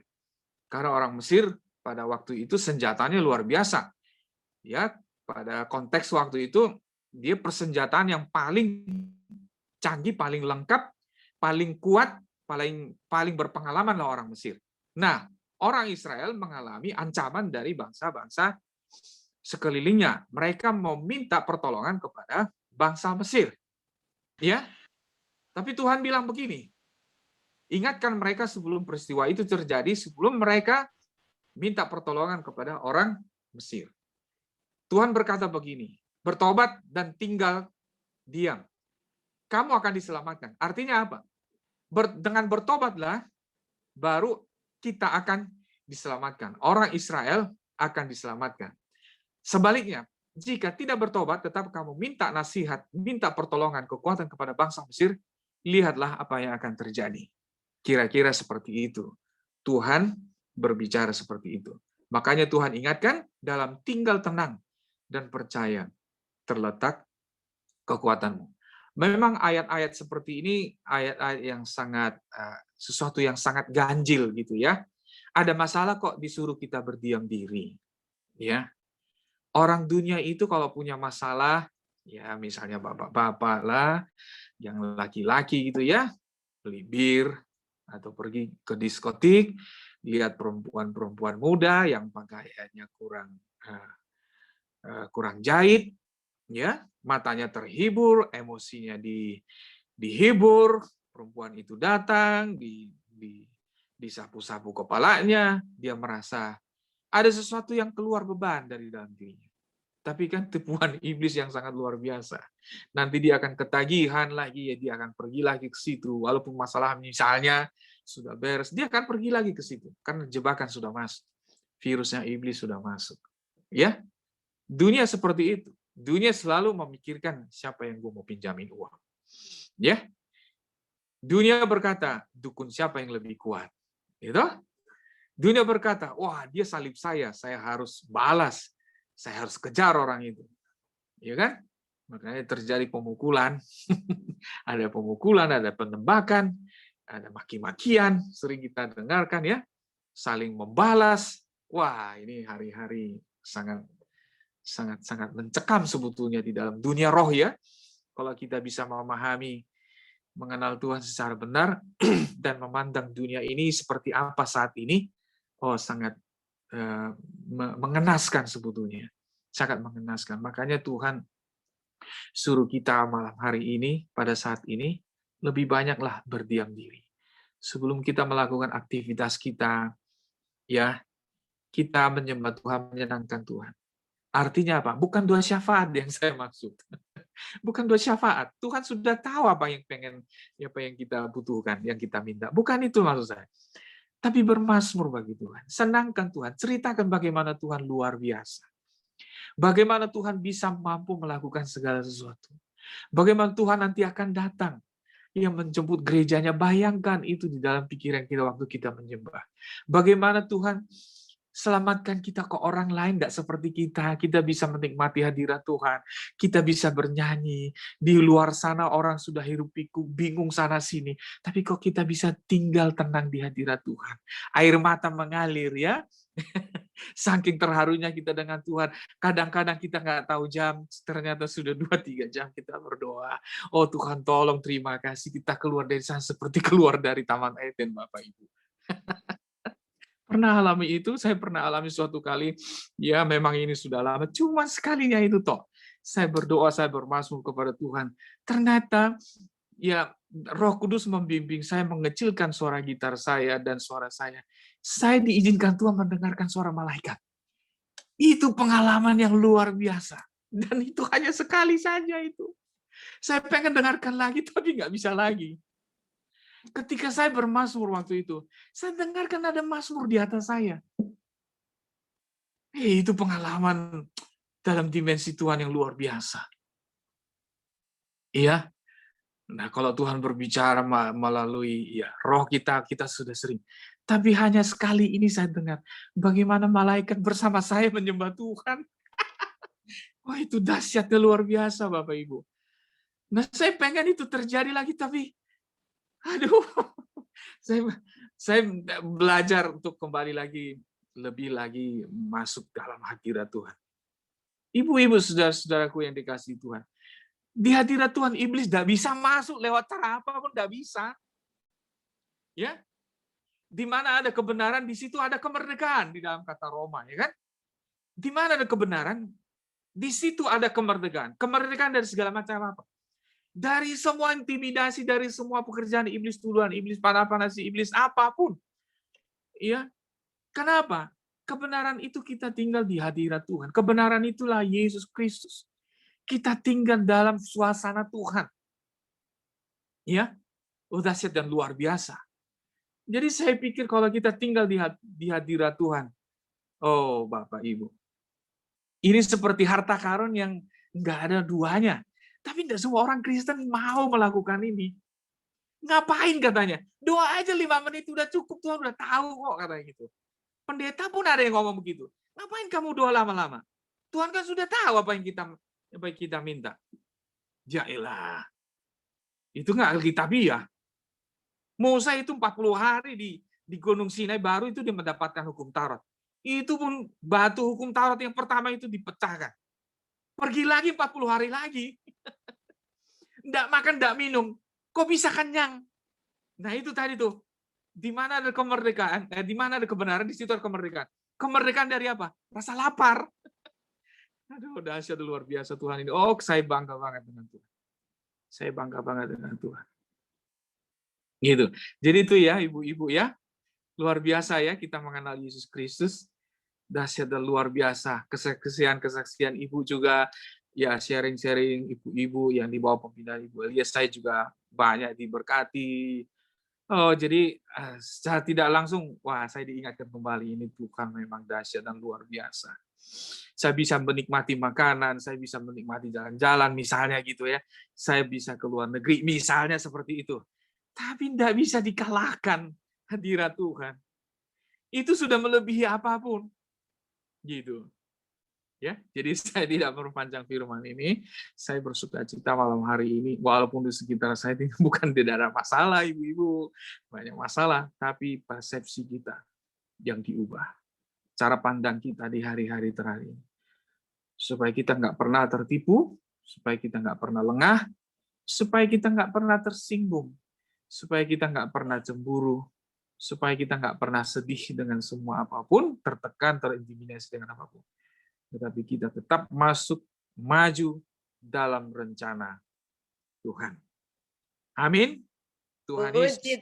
Karena orang Mesir pada waktu itu senjatanya luar biasa. Ya, pada konteks waktu itu dia persenjataan yang paling canggih, paling lengkap, paling kuat, paling berpengalaman lah orang Mesir. Nah, orang Israel mengalami ancaman dari bangsa-bangsa sekelilingnya. Mereka mau minta pertolongan kepada bangsa Mesir. Ya. Tapi Tuhan bilang begini, ingatkan mereka sebelum peristiwa itu terjadi, sebelum mereka minta pertolongan kepada orang Mesir. Tuhan berkata begini, bertobat dan tinggal diam. Kamu akan diselamatkan. Artinya apa? Dengan bertobatlah, baru kita akan diselamatkan. Orang Israel akan diselamatkan. Sebaliknya, jika tidak bertobat, tetap kamu minta nasihat, minta pertolongan, kekuatan kepada bangsa Mesir, lihatlah apa yang akan terjadi. Kira-kira seperti itu. Tuhan berbicara seperti itu. Makanya Tuhan ingatkan, dalam tinggal tenang dan percaya terletak kekuatanmu. Memang ayat-ayat seperti ini ayat-ayat yang sangat sesuatu yang sangat ganjil gitu ya. Ada masalah kok disuruh kita berdiam diri. Ya. Orang dunia itu kalau punya masalah, ya misalnya bapak-bapak lah, yang laki-laki gitu ya, beli bir atau pergi ke diskotik, lihat perempuan-perempuan muda yang pakaiannya kurang jahit, ya, matanya terhibur, emosinya dihibur, perempuan itu datang, disapu-sapu kepalanya, dia merasa ada sesuatu yang keluar beban dari dalam dirinya. Tapi kan tipuan iblis yang sangat luar biasa. Nanti dia akan ketagihan lagi, ya dia akan pergi lagi ke situ. Walaupun masalah misalnya sudah beres, dia akan pergi lagi ke situ. Karena jebakan sudah masuk. Virusnya iblis sudah masuk. Ya, dunia seperti itu. Dunia selalu memikirkan siapa yang gue mau pinjamin uang. Ya, dunia berkata, dukun siapa yang lebih kuat. Gitu? Dunia berkata, wah dia salib saya harus balas. Saya harus kejar orang itu. Ya kan? Makanya terjadi pemukulan. Ada pemukulan, ada penembakan, ada maki-makian, sering kita dengarkan ya. Saling membalas. Wah, ini hari-hari sangat mencekam sebetulnya di dalam dunia roh ya. Kalau kita bisa memahami, mengenal Tuhan secara benar dan memandang dunia ini seperti apa saat ini, oh sangat mengenaskan sebetulnya. Sangat mengenaskan. Makanya Tuhan Suruh kita malam hari ini, pada saat ini, lebih banyaklah berdiam diri. Sebelum kita melakukan aktivitas kita, ya, kita menyembah Tuhan, menyenangkan Tuhan. Artinya apa? Bukan doa syafaat yang saya maksud. Bukan doa syafaat. Tuhan sudah tahu apa yang apa yang kita butuhkan, yang kita minta. Bukan itu maksud saya. Tapi bermazmur bagi Tuhan. Senangkan Tuhan. Ceritakan bagaimana Tuhan luar biasa. Bagaimana Tuhan bisa mampu melakukan segala sesuatu. Bagaimana Tuhan nanti akan datang yang menjemput gerejanya. Bayangkan itu di dalam pikiran kita waktu kita menyembah. Bagaimana Tuhan selamatkan kita ke orang lain, tidak seperti kita. Kita bisa menikmati hadirat Tuhan. Kita bisa bernyanyi. Di luar sana orang sudah hiruk pikuk, bingung sana sini. Tapi kok kita bisa tinggal tenang di hadirat Tuhan. Air mata mengalir ya. Saking terharunya kita dengan Tuhan. Kadang-kadang kita nggak tahu jam, ternyata sudah 2-3 jam kita berdoa. Oh Tuhan tolong, terima kasih. Kita keluar dari sana seperti keluar dari Taman Eden, Bapak Ibu. Pernah alami itu, saya pernah alami suatu kali, ya memang ini sudah lama, cuma sekalinya itu toh. Saya berdoa, saya bermazmur kepada Tuhan. Ternyata ya Roh Kudus membimbing saya mengecilkan suara gitar saya dan suara saya. Saya diizinkan Tuhan mendengarkan suara malaikat. Itu pengalaman yang luar biasa. Dan itu hanya sekali saja itu. Saya pengen dengarkan lagi, tapi nggak bisa lagi. Ketika saya bermazmur waktu itu, saya dengarkan ada mazmur di atas saya. Itu pengalaman dalam dimensi Tuhan yang luar biasa. Iya. Nah, kalau Tuhan berbicara melalui ya roh kita sudah sering. Tapi hanya sekali ini saya dengar bagaimana malaikat bersama saya menyembah Tuhan. Wah, itu dahsyatnya luar biasa, Bapak Ibu. Nah, saya pengen itu terjadi lagi, tapi aduh, saya belajar untuk kembali lagi, lebih lagi masuk dalam hadirat Tuhan. Ibu-ibu, saudara-saudaraku yang dikasihi Tuhan, di hadirat Tuhan iblis tidak bisa masuk lewat cara apapun, tidak bisa. Ya, di mana ada kebenaran, di situ ada kemerdekaan di dalam kata Roma, ya kan? Di mana ada kebenaran, di situ ada kemerdekaan. Kemerdekaan dari segala macam apa? Dari semua intimidasi, dari semua pekerjaan iblis, tuduhan iblis, panah-panasi iblis, apapun. Ya, kenapa? Kebenaran itu kita tinggal di hadirat Tuhan. Kebenaran itulah Yesus Kristus. Kita tinggal dalam suasana Tuhan. Ya, dahsyat dan luar biasa. Jadi saya pikir kalau kita tinggal di hadirat Tuhan, oh Bapak Ibu, ini seperti harta karun yang nggak ada duanya. Tapi tidak semua orang Kristen mau melakukan ini. Ngapain katanya? Doa aja 5 menit udah cukup, Tuhan udah tahu kok katanya gitu. Pendeta pun ada yang ngomong begitu. Ngapain kamu doa lama-lama? Tuhan kan sudah tahu apa yang kita minta. Jailah. Itu nggak alkitabiah. Musa itu 40 hari di Gunung Sinai baru itu dia mendapatkan hukum Taurat. Itu pun batu hukum Taurat yang pertama itu dipecahkan. Pergi lagi 40 hari lagi. Nggak makan, nggak minum. Kok bisa kenyang? Nah itu tadi tuh. Di mana ada kemerdekaan, di mana ada kebenaran, di situ ada kemerdekaan. Kemerdekaan dari apa? Rasa lapar. Aduh, dahsyat luar biasa Tuhan ini. Oh, saya bangga banget dengan Tuhan. Saya bangga banget dengan Tuhan. Gitu. Jadi itu ya, ibu-ibu ya. Luar biasa ya kita mengenal Yesus Kristus. Dahsyat dan luar biasa. Kesaksian ibu juga ya, sharing-sharing ibu-ibu yang di bawah pembinaan Ibu Elia. Saya juga banyak diberkati. Oh, jadi secara tidak langsung, wah saya diingatkan kembali ini Tuhan memang dahsyat dan luar biasa. Saya bisa menikmati makanan, saya bisa menikmati jalan-jalan misalnya gitu ya. Saya bisa ke luar negeri misalnya seperti itu. Tapi tidak bisa dikalahkan hadirat Tuhan. Itu sudah melebihi apapun. Gitu. Ya, jadi saya tidak memperpanjang firman ini. Saya bersukacita malam hari ini, walaupun di sekitar saya ini bukan tidak ada masalah, ibu-ibu, banyak masalah, tapi persepsi kita yang diubah, cara pandang kita di hari-hari terakhir ini, supaya kita nggak pernah tertipu, supaya kita nggak pernah lengah, supaya kita nggak pernah tersinggung, supaya kita nggak pernah cemburu, supaya kita nggak pernah sedih dengan semua apapun, tertekan, terintimidasi dengan apapun. Tetapi kita tetap masuk, maju, dalam rencana Tuhan. Amin. Tuhan Yesus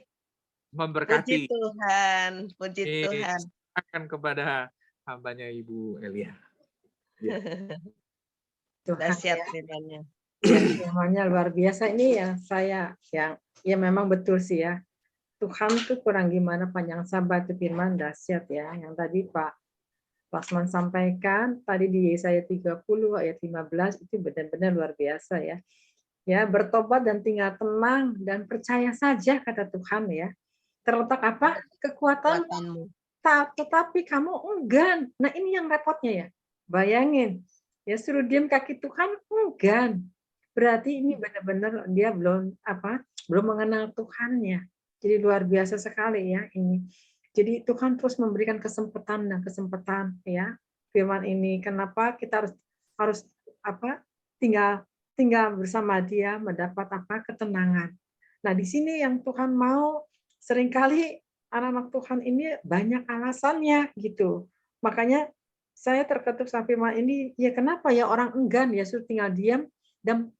memberkati. Puji Tuhan, puji Tuhan. Akan kepada hambanya Ibu Elia. Ya. Dahsyat firman-Nya. Ya, firman-Nya luar biasa. Ini yang ya memang betul sih ya. Tuhan tuh kurang gimana panjang sabar itu firman dahsyat ya. Yang tadi Pak Lasman sampaikan tadi di Yesaya 30 ayat 15 itu benar-benar luar biasa ya. Ya, bertobat dan tinggal tenang dan percaya saja kata Tuhan ya. Terletak apa? Kekuatanmu. Tetapi kamu enggan. Nah, ini yang repotnya ya. Bayangin, ya suruh diam kaki Tuhan enggan. Berarti ini benar-benar dia belum mengenal Tuhannya. Jadi luar biasa sekali ya ini. Jadi Tuhan terus memberikan kesempatan ya. Firman ini kenapa kita harus tinggal bersama Dia mendapat ketenangan. Nah, di sini yang Tuhan mau seringkali anak-anak Tuhan ini banyak alasannya gitu. Makanya saya terketuk sama firman ini, ya kenapa ya orang enggan ya suruh tinggal diam dan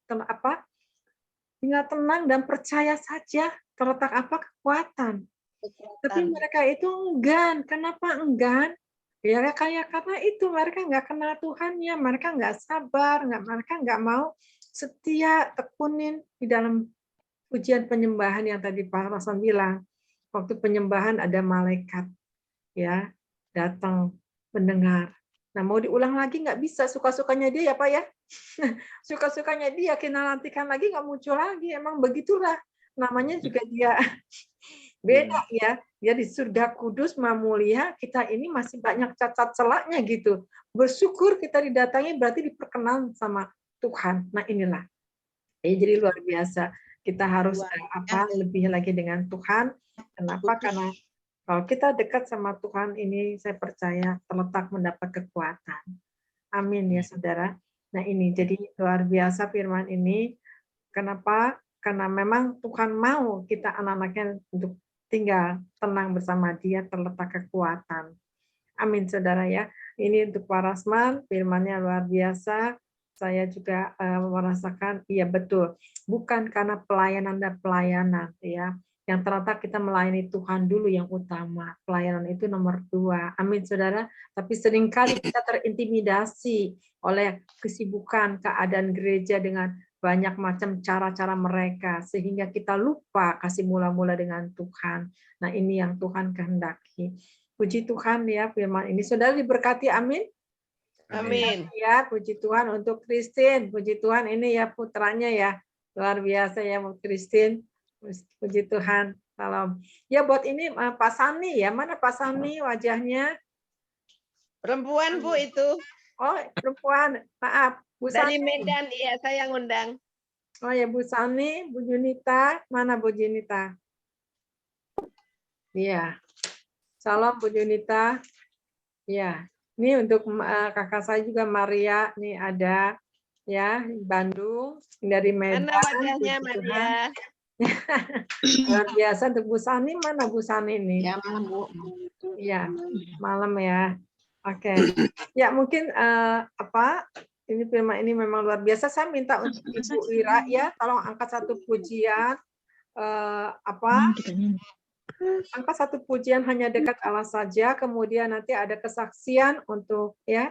tinggal tenang dan percaya saja terletak kekuatan. Tapi mereka itu enggan. Kenapa enggan? Ya kayak karena itu mereka nggak kenal Tuhannya, mereka nggak sabar, mereka nggak mau setia tekunin di dalam ujian penyembahan yang tadi Pak Rasan bilang. Waktu penyembahan ada malaikat ya datang mendengar. Nah mau diulang lagi nggak bisa, suka-sukanya dia ya Pak ya. Suka-sukanya dia kita nantikan lagi nggak muncul lagi. Emang begitulah namanya juga dia beda ya. Dia di surga kudus mulia, kita ini masih banyak cacat celaknya gitu. Bersyukur kita didatangi berarti diperkenan sama Tuhan. Nah inilah. Jadi luar biasa. Kita harus lebih lagi dengan Tuhan. Kenapa? Karena kalau kita dekat sama Tuhan ini, saya percaya terletak mendapat kekuatan. Amin ya saudara. Nah ini jadi luar biasa firman ini. Kenapa? Karena memang Tuhan mau kita anak-anaknya untuk tinggal tenang bersama Dia, terletak kekuatan. Amin saudara ya. Ini untuk Pak Rasman, firman-Nya luar biasa. Saya juga merasakan, iya betul, bukan karena pelayanan dan pelayanan ya, yang ternyata kita melayani Tuhan dulu yang utama, pelayanan itu nomor 2, amin saudara. Tapi seringkali kita terintimidasi oleh kesibukan keadaan gereja dengan banyak macam cara-cara mereka, sehingga kita lupa kasih mula-mula dengan Tuhan. Nah ini yang Tuhan kehendaki. Puji Tuhan ya firman ini, saudara diberkati, amin. Amin. Ya, puji Tuhan untuk Christine. Puji Tuhan ini ya putranya ya. Luar biasa ya Christine. Puji Tuhan. Salam. Ya buat ini Pak Sani ya. Mana Pak Sani wajahnya? Perempuan Bu itu. Oh, perempuan. Maaf. Bu Dari Sani. Medan, iya saya ngundang. Oh ya Bu Sani, Bu Junita. Mana Bu Junita? Iya. Salam Bu Junita. Ya. Ini untuk kakak saya juga Maria, nih ada ya Bandung dari Medan. Mana wajahnya Maria? Luar biasa untuk Bu Sani, mana Bu Sani ini? Ya malam Bu. Iya malam ya. Oke. Ya mungkin ini firman ini memang luar biasa. Saya minta untuk Ibu Ira ya, tolong angkat satu pujian angkat satu pujian hanya dekat Allah saja, kemudian nanti ada kesaksian untuk ya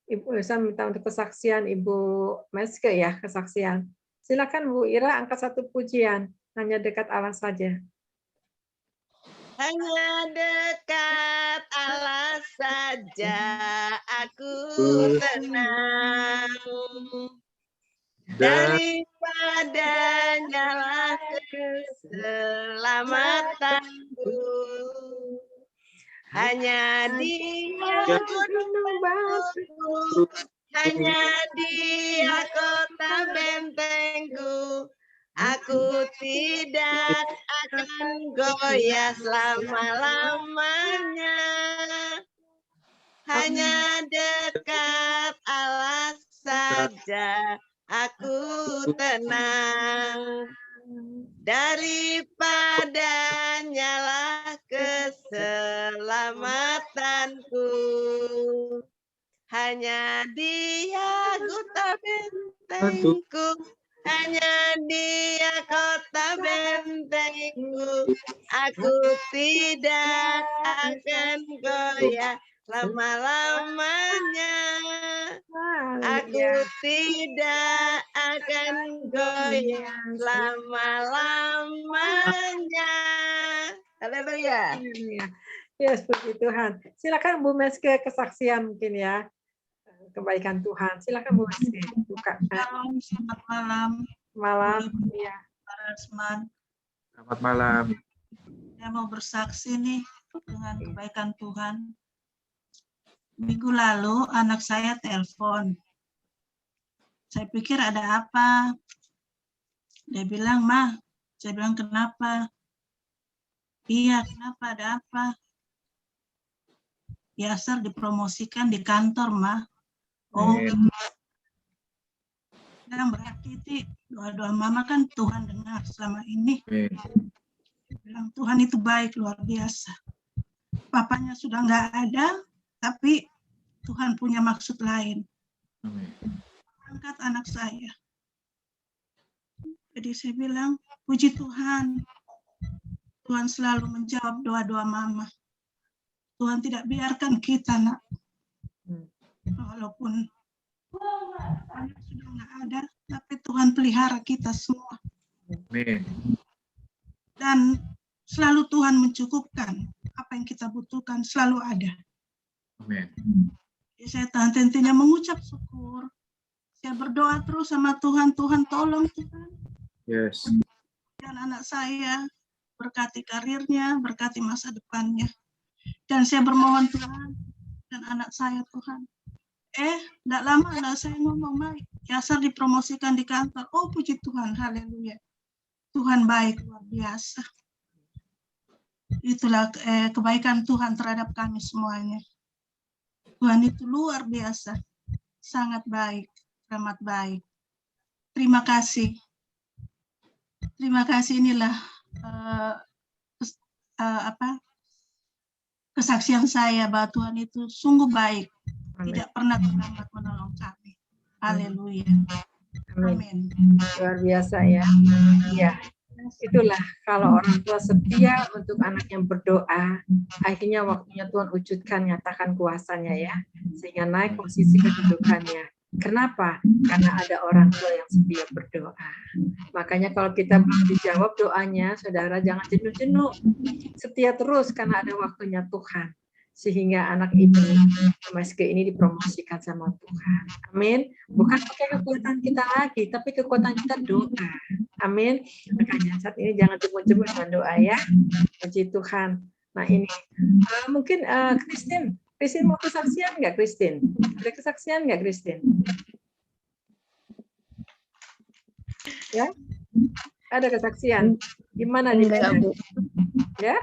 Ibu, saya minta untuk kesaksian Ibu Meske ya, kesaksian. Silakan Bu Ira angkat satu pujian hanya dekat Allah saja. Hanya dekat Allah saja aku tenang. Daripada nyala keselamatanku, hanya Dia hanya Dia kota bentengku. Aku tidak akan goyah selama-lamanya. Hanya dekat Allah saja aku tenang. Daripada nyala keselamatanku, hanya Dia kota bentengku. bentengku, hanya Dia kota bentengku. Aku tidak akan goyah lama-lamanya. Aku tidak akan goyah lama-lamanya. Haleluya. Yes, puji Tuhan. Silakan Bu Meske kesaksian mungkin ya. Kebaikan Tuhan. Silakan Bu Meske. Buka. Shalom, selamat malam. Malam. Ya. Pak Rasman. Selamat malam. Saya mau bersaksi nih dengan kebaikan Tuhan. Minggu lalu anak saya telepon. Saya pikir ada apa. Dia bilang, "Ma." Saya bilang, "Kenapa?" "Iya, kenapa? Ada apa?" "Yasser dipromosikan di kantor, Ma." "Oh, yang berarti itu doa-doa Mama kan Tuhan dengar selama ini." Dia bilang, "Tuhan itu baik, luar biasa. Papanya sudah nggak ada, tapi Tuhan punya maksud lain." Angkat anak saya. Jadi saya bilang, puji Tuhan. Tuhan selalu menjawab doa-doa Mama. Tuhan tidak biarkan kita, Nak. Walaupun anak sudah nggak ada, tapi Tuhan pelihara kita semua. Amin. Dan selalu Tuhan mencukupkan apa yang kita butuhkan, selalu ada. Amin. Jadi saya tahan-hentinya mengucap syukur. Saya berdoa terus sama Tuhan, Tuhan tolong Tuhan. Yes. Dan anak saya, berkati karirnya, berkati masa depannya. Dan saya bermohon Tuhan, dan anak saya Tuhan. Tidak lama anak saya ngomong, "Ma, Yasser dipromosikan di kantor." Oh, puji Tuhan, haleluya. Tuhan baik, luar biasa. Itulah kebaikan Tuhan terhadap kami semuanya. Tuhan itu luar biasa, sangat baik, amat baik. Terima kasih. Terima kasih, inilah kesaksian saya bahwa Tuhan itu sungguh baik, tidak pernah terlambat menolong kami. Haleluya. Amin. Luar biasa ya. Iya. Itulah kalau orang tua setia untuk anak yang berdoa, akhirnya waktunya Tuhan wujudkan, nyatakan kuasanya ya, sehingga naik posisi kedudukannya. Kenapa? Karena ada orang tua yang setia berdoa. Makanya kalau kita belum dijawab doanya, saudara jangan jenuh-jenuh. Setia terus karena ada waktunya Tuhan. Sehingga anak ibu MSG ini dipromosikan sama Tuhan. Amin. Bukan pakai kekuatan kita lagi, tapi kekuatan kita doa. Amin. Makanya saat ini jangan jemu-jemu dengan doa ya. Puji Tuhan. Nah ini mungkin Christine mau kesaksian nggak, Christine? Ada kesaksian nggak, Christine? Ya? Ada kesaksian? Gimana di sana? Ya?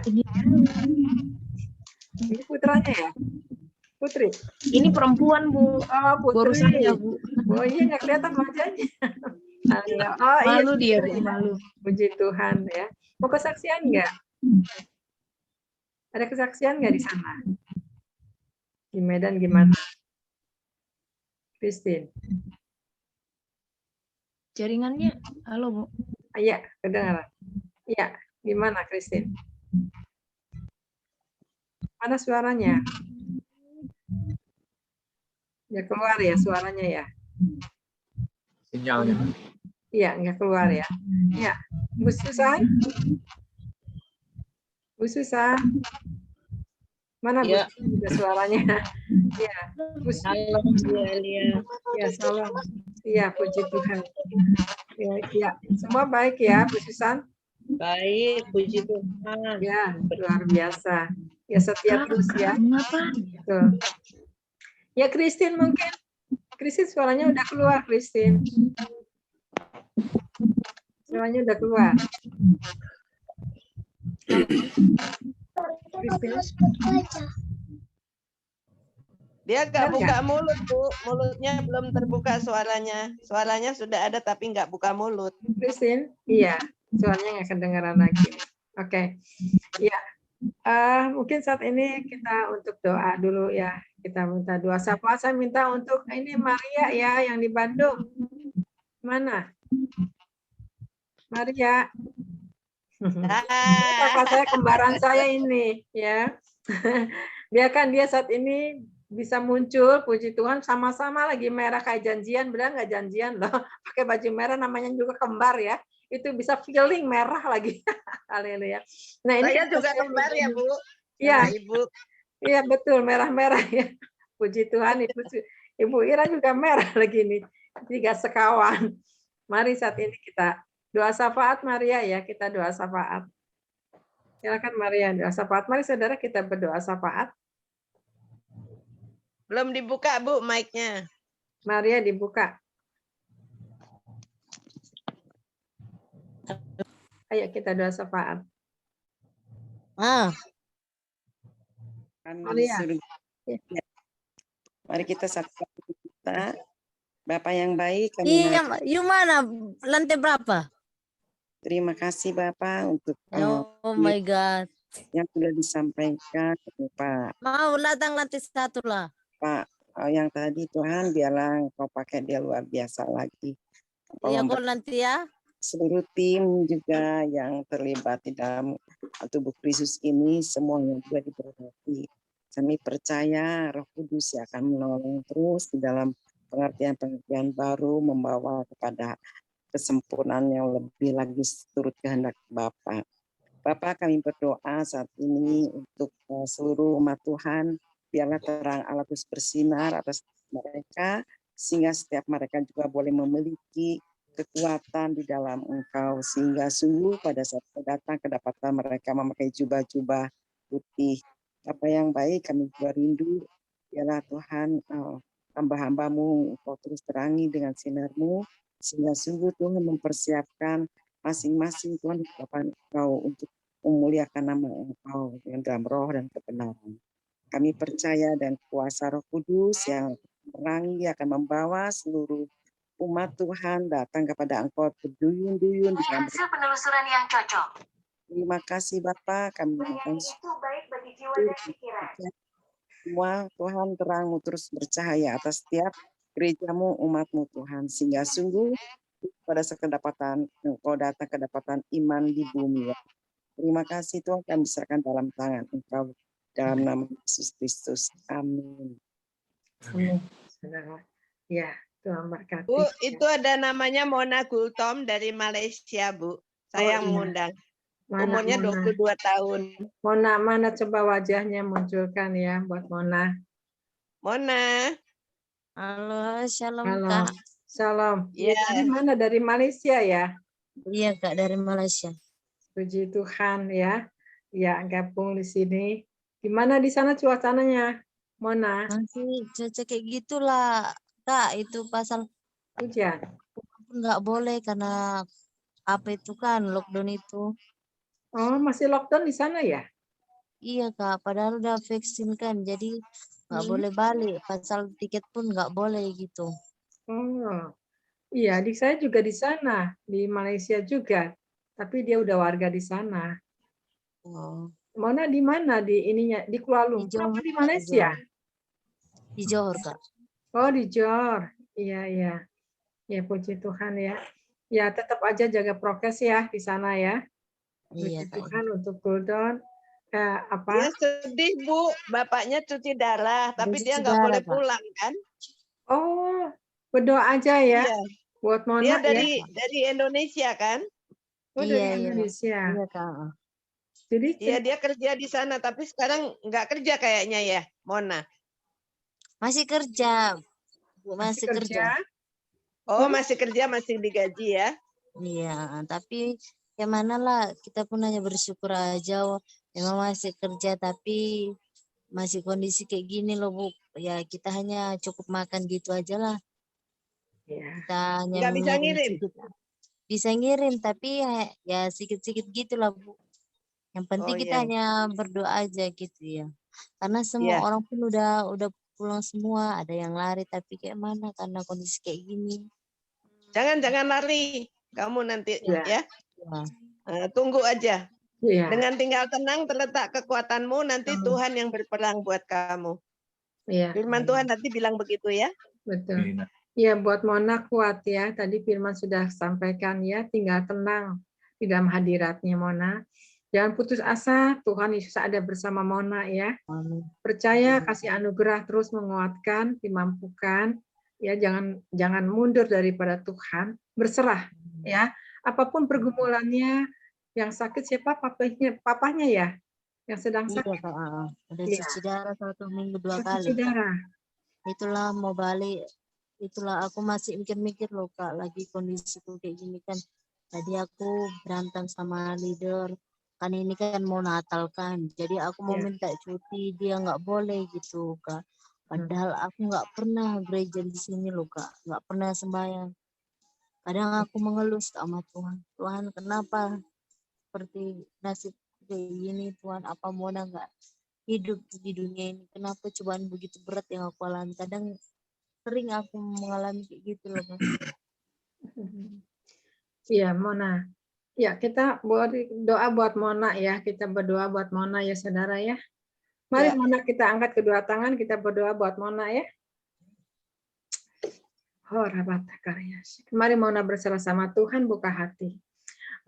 Ini putranya ya? Putri? Ini perempuan, Bu. Oh, Putri. Baru saya, Bu. Oh iya, nggak kelihatan wajahnya. Malu iya, dia, Bu. Malu. Puji Tuhan ya. Mau kesaksian nggak? Ada kesaksian nggak di sana? Di Medan gimana? Christine? Jaringannya, halo, Bu. Iya, kedengaran. Iya, gimana Christine? Mana suaranya? Ya keluar ya suaranya ya? Sinyalnya. Iya, nggak keluar ya. Iya, Bu Susan? Bu Susan? Mana Bu Ya. Susan juga suaranya? Iya, Bu Susan. Ya, salam. Iya, puji Tuhan. Ya, semua baik ya, Bu Susan? Baik, puji Tuhan. Ya, luar biasa. Ya, setia terus ya. Mengapa? Betul. Ya, Christine mungkin. Christine suaranya udah keluar, Christine. Suaranya udah keluar. Christine. Dia nggak Benar buka mulut, Bu. Mulutnya belum terbuka suaranya. Suaranya sudah ada tapi nggak buka mulut. Christine? Iya, suaranya nggak kedengaran lagi. Oke. Ya. Mungkin saat ini kita untuk doa dulu ya. Kita minta doa. Siapa? Saya minta untuk ini Maria ya yang di Bandung. Mana? Maria. Ah, Kakak saya, kembaran saya ini, ya. Biarkan dia saat ini bisa muncul, puji Tuhan, sama-sama lagi merah kayak janjian, benar nggak janjian loh, pakai baju merah namanya juga kembar ya, itu bisa feeling merah lagi. Haleluya. Nah ini saya kita juga share kembar ya, begini. Bu. Iya, Sama Ibu. iya betul, merah-merah ya. Puji Tuhan, Ibu Ira juga merah lagi nih, 3 sekawan. Mari saat ini kita doa syafaat Maria ya, kita doa syafaat. Silakan Maria doa syafaat. Mari saudara kita berdoa syafaat. Belum dibuka, Bu, mic-nya. Maria dibuka. Ayo kita doa syafaat. Kami di Maria. surga. Mari kita satu kita. Bapak yang baik, kami Iya, yuk mana? Lantai berapa? terima kasih Bapak untuk Oh my God. yang sudah disampaikan Pak. Mau datang lantai 1 lah. Pak, yang tadi Tuhan biarlah Kau pakai dia luar biasa lagi. Kau Iya, memberkati kok nanti ya. seluruh tim juga yang terlibat di dalam tubuh Kristus ini, semuanya juga diberkati. Kami percaya Roh Kudus yang akan menolong terus di dalam pengertian-pengertian baru, membawa kepada kesempurnaan yang lebih lagi turut kehendak Bapa. Bapak, kami berdoa saat ini untuk seluruh umat Tuhan, biarlah terang Allah terus bersinar atas mereka, sehingga setiap mereka juga boleh memiliki kekuatan di dalam Engkau, sehingga sungguh pada saat datang kedapatan mereka memakai jubah-jubah putih. Apa yang baik kami juga rindu, biarlah Tuhan hamba-hambamu Engkau terus terangi dengan sinar-Mu, sehingga sungguh Tuhan mempersiapkan masing-masing Tuhan di hadapan Engkau untuk memuliakan nama Engkau dengan dalam roh dan kebenaran. Kami percaya dan kuasa Roh Kudus yang menerangi akan membawa seluruh umat Tuhan datang kepada Engkau berduyun-duyun di dalam penelusuran yang cocok. Terima kasih Bapak, kami mohon Itu baik bagi jiwa dan pikiran. semua Tuhan terang-Mu terus bercahaya atas setiap gerejamu, umat-Mu Tuhan, sehingga sungguh pada kedapatan Engkau datang kedapatan iman di bumi. Terima kasih Tuhan, kami serahkan dalam tangan Engkau dalam nama Yesus Kristus. Amin. Amin. Saudara. Ya, Tuhan berkati. Bu, itu ada namanya Mona Gultom dari Malaysia, Bu. Saya iya. mengundang. Mana, Umurnya 22 tahun. Mana coba wajahnya munculkan ya buat Mona. Mona. Halo, shalom Halo. Kak. Shalom. Iya. Dari mana? Dari Malaysia ya? Iya Kak, dari Malaysia. Puji Tuhan ya. Ya, gabung di sini. Gimana di sana cuacanya, Mona? Masih cuaca kayak gitulah Kak, itu pasal Hujan. nggak boleh karena apa itu kan lockdown itu. Oh, masih lockdown di sana ya? Iya Kak, padahal udah vaksin kan, jadi nggak boleh balik. Pasal tiket pun nggak boleh gitu. Oh, iya, adik saya juga di sana, di Malaysia juga. Tapi dia udah warga di sana. Oh, Mona di mana? Di ininya, di Kuala Lumpur apa di Malaysia? di Johor Kak. Oh, di Johor. Iya, iya. Ya, puji Tuhan ya. Ya, tetap aja jaga prokes ya di sana ya. Iya Puji Kak. Tuhan untuk cooldown. Dia Apa? sedih, Bu. Bapaknya cuci darah, tapi Cuci dia nggak darah, boleh Pak. pulang kan? Oh, berdoa aja ya. Iya. Buat Mona Dia ya. dari Indonesia kan? Oh, Iya, dari iya. Indonesia. Iya Kak. Jadi Iya, dia kerja di sana, tapi sekarang nggak kerja kayaknya ya, Mona. Masih kerja. Bu, masih kerja. Oh, masih kerja, masih digaji ya? Iya, tapi ya mana lah, kita pun hanya bersyukur aja. Memang masih kerja, tapi masih kondisi kayak gini loh Bu. Ya kita hanya cukup makan gitu aja lah. Ya. Kita hanya Nggak bisa mengirim ngirim? sedikit. Bisa ngirim, tapi ya sedikit-sedikit gitu lah Bu. Yang penting Oh, kita iya. hanya berdoa aja gitu ya. Karena semua Iya. orang pun udah pulang semua. Ada yang lari, tapi kayak mana karena kondisi kayak gini. Jangan lari. Kamu nanti Iya. ya. Ya. Tunggu aja. Iya. Dengan tinggal tenang terletak kekuatanmu, nanti Tuhan yang berperang buat kamu. Iya. Firman Tuhan nanti bilang begitu ya. Betul. Ya, buat Mona kuat ya. Tadi Firman sudah sampaikan ya, tinggal tenang di dalam hadiratnya Mona. Jangan putus asa, Tuhan Yesus ada bersama Mona ya. Amin. Percaya, kasih anugerah terus menguatkan, dimampukan. Ya, jangan mundur daripada Tuhan. Berserah ya. Apapun pergumulannya, yang sakit siapa? Papanya ya, yang sedang Iya sakit. Kak, udah Iya. cuci darah 1 minggu 2 Cuci kali. darah. Itulah mau balik, itulah aku masih mikir-mikir loh Kak, lagi kondisiku kayak gini kan. Tadi aku berantem sama leader, kan ini kan mau Natal kan, jadi aku mau Ya. minta cuti, dia nggak boleh gitu Kak. Padahal aku nggak pernah gereja di sini loh Kak, nggak pernah sembahyang. Kadang aku mengeluh sama Tuhan, Tuhan kenapa seperti nasib kayak gini Tuhan, apa Mona nggak hidup di dunia ini, kenapa cobaan begitu berat yang aku alami. Kadang sering aku mengalami kayak gitu loh Mas. Iya, Mona. Ya, kita buat doa buat Mona ya. Kita berdoa buat Mona ya, saudara ya. Mari Ya. Mona, kita angkat kedua tangan, kita berdoa buat Mona ya. Mari Mona berserah sama Tuhan, buka hati.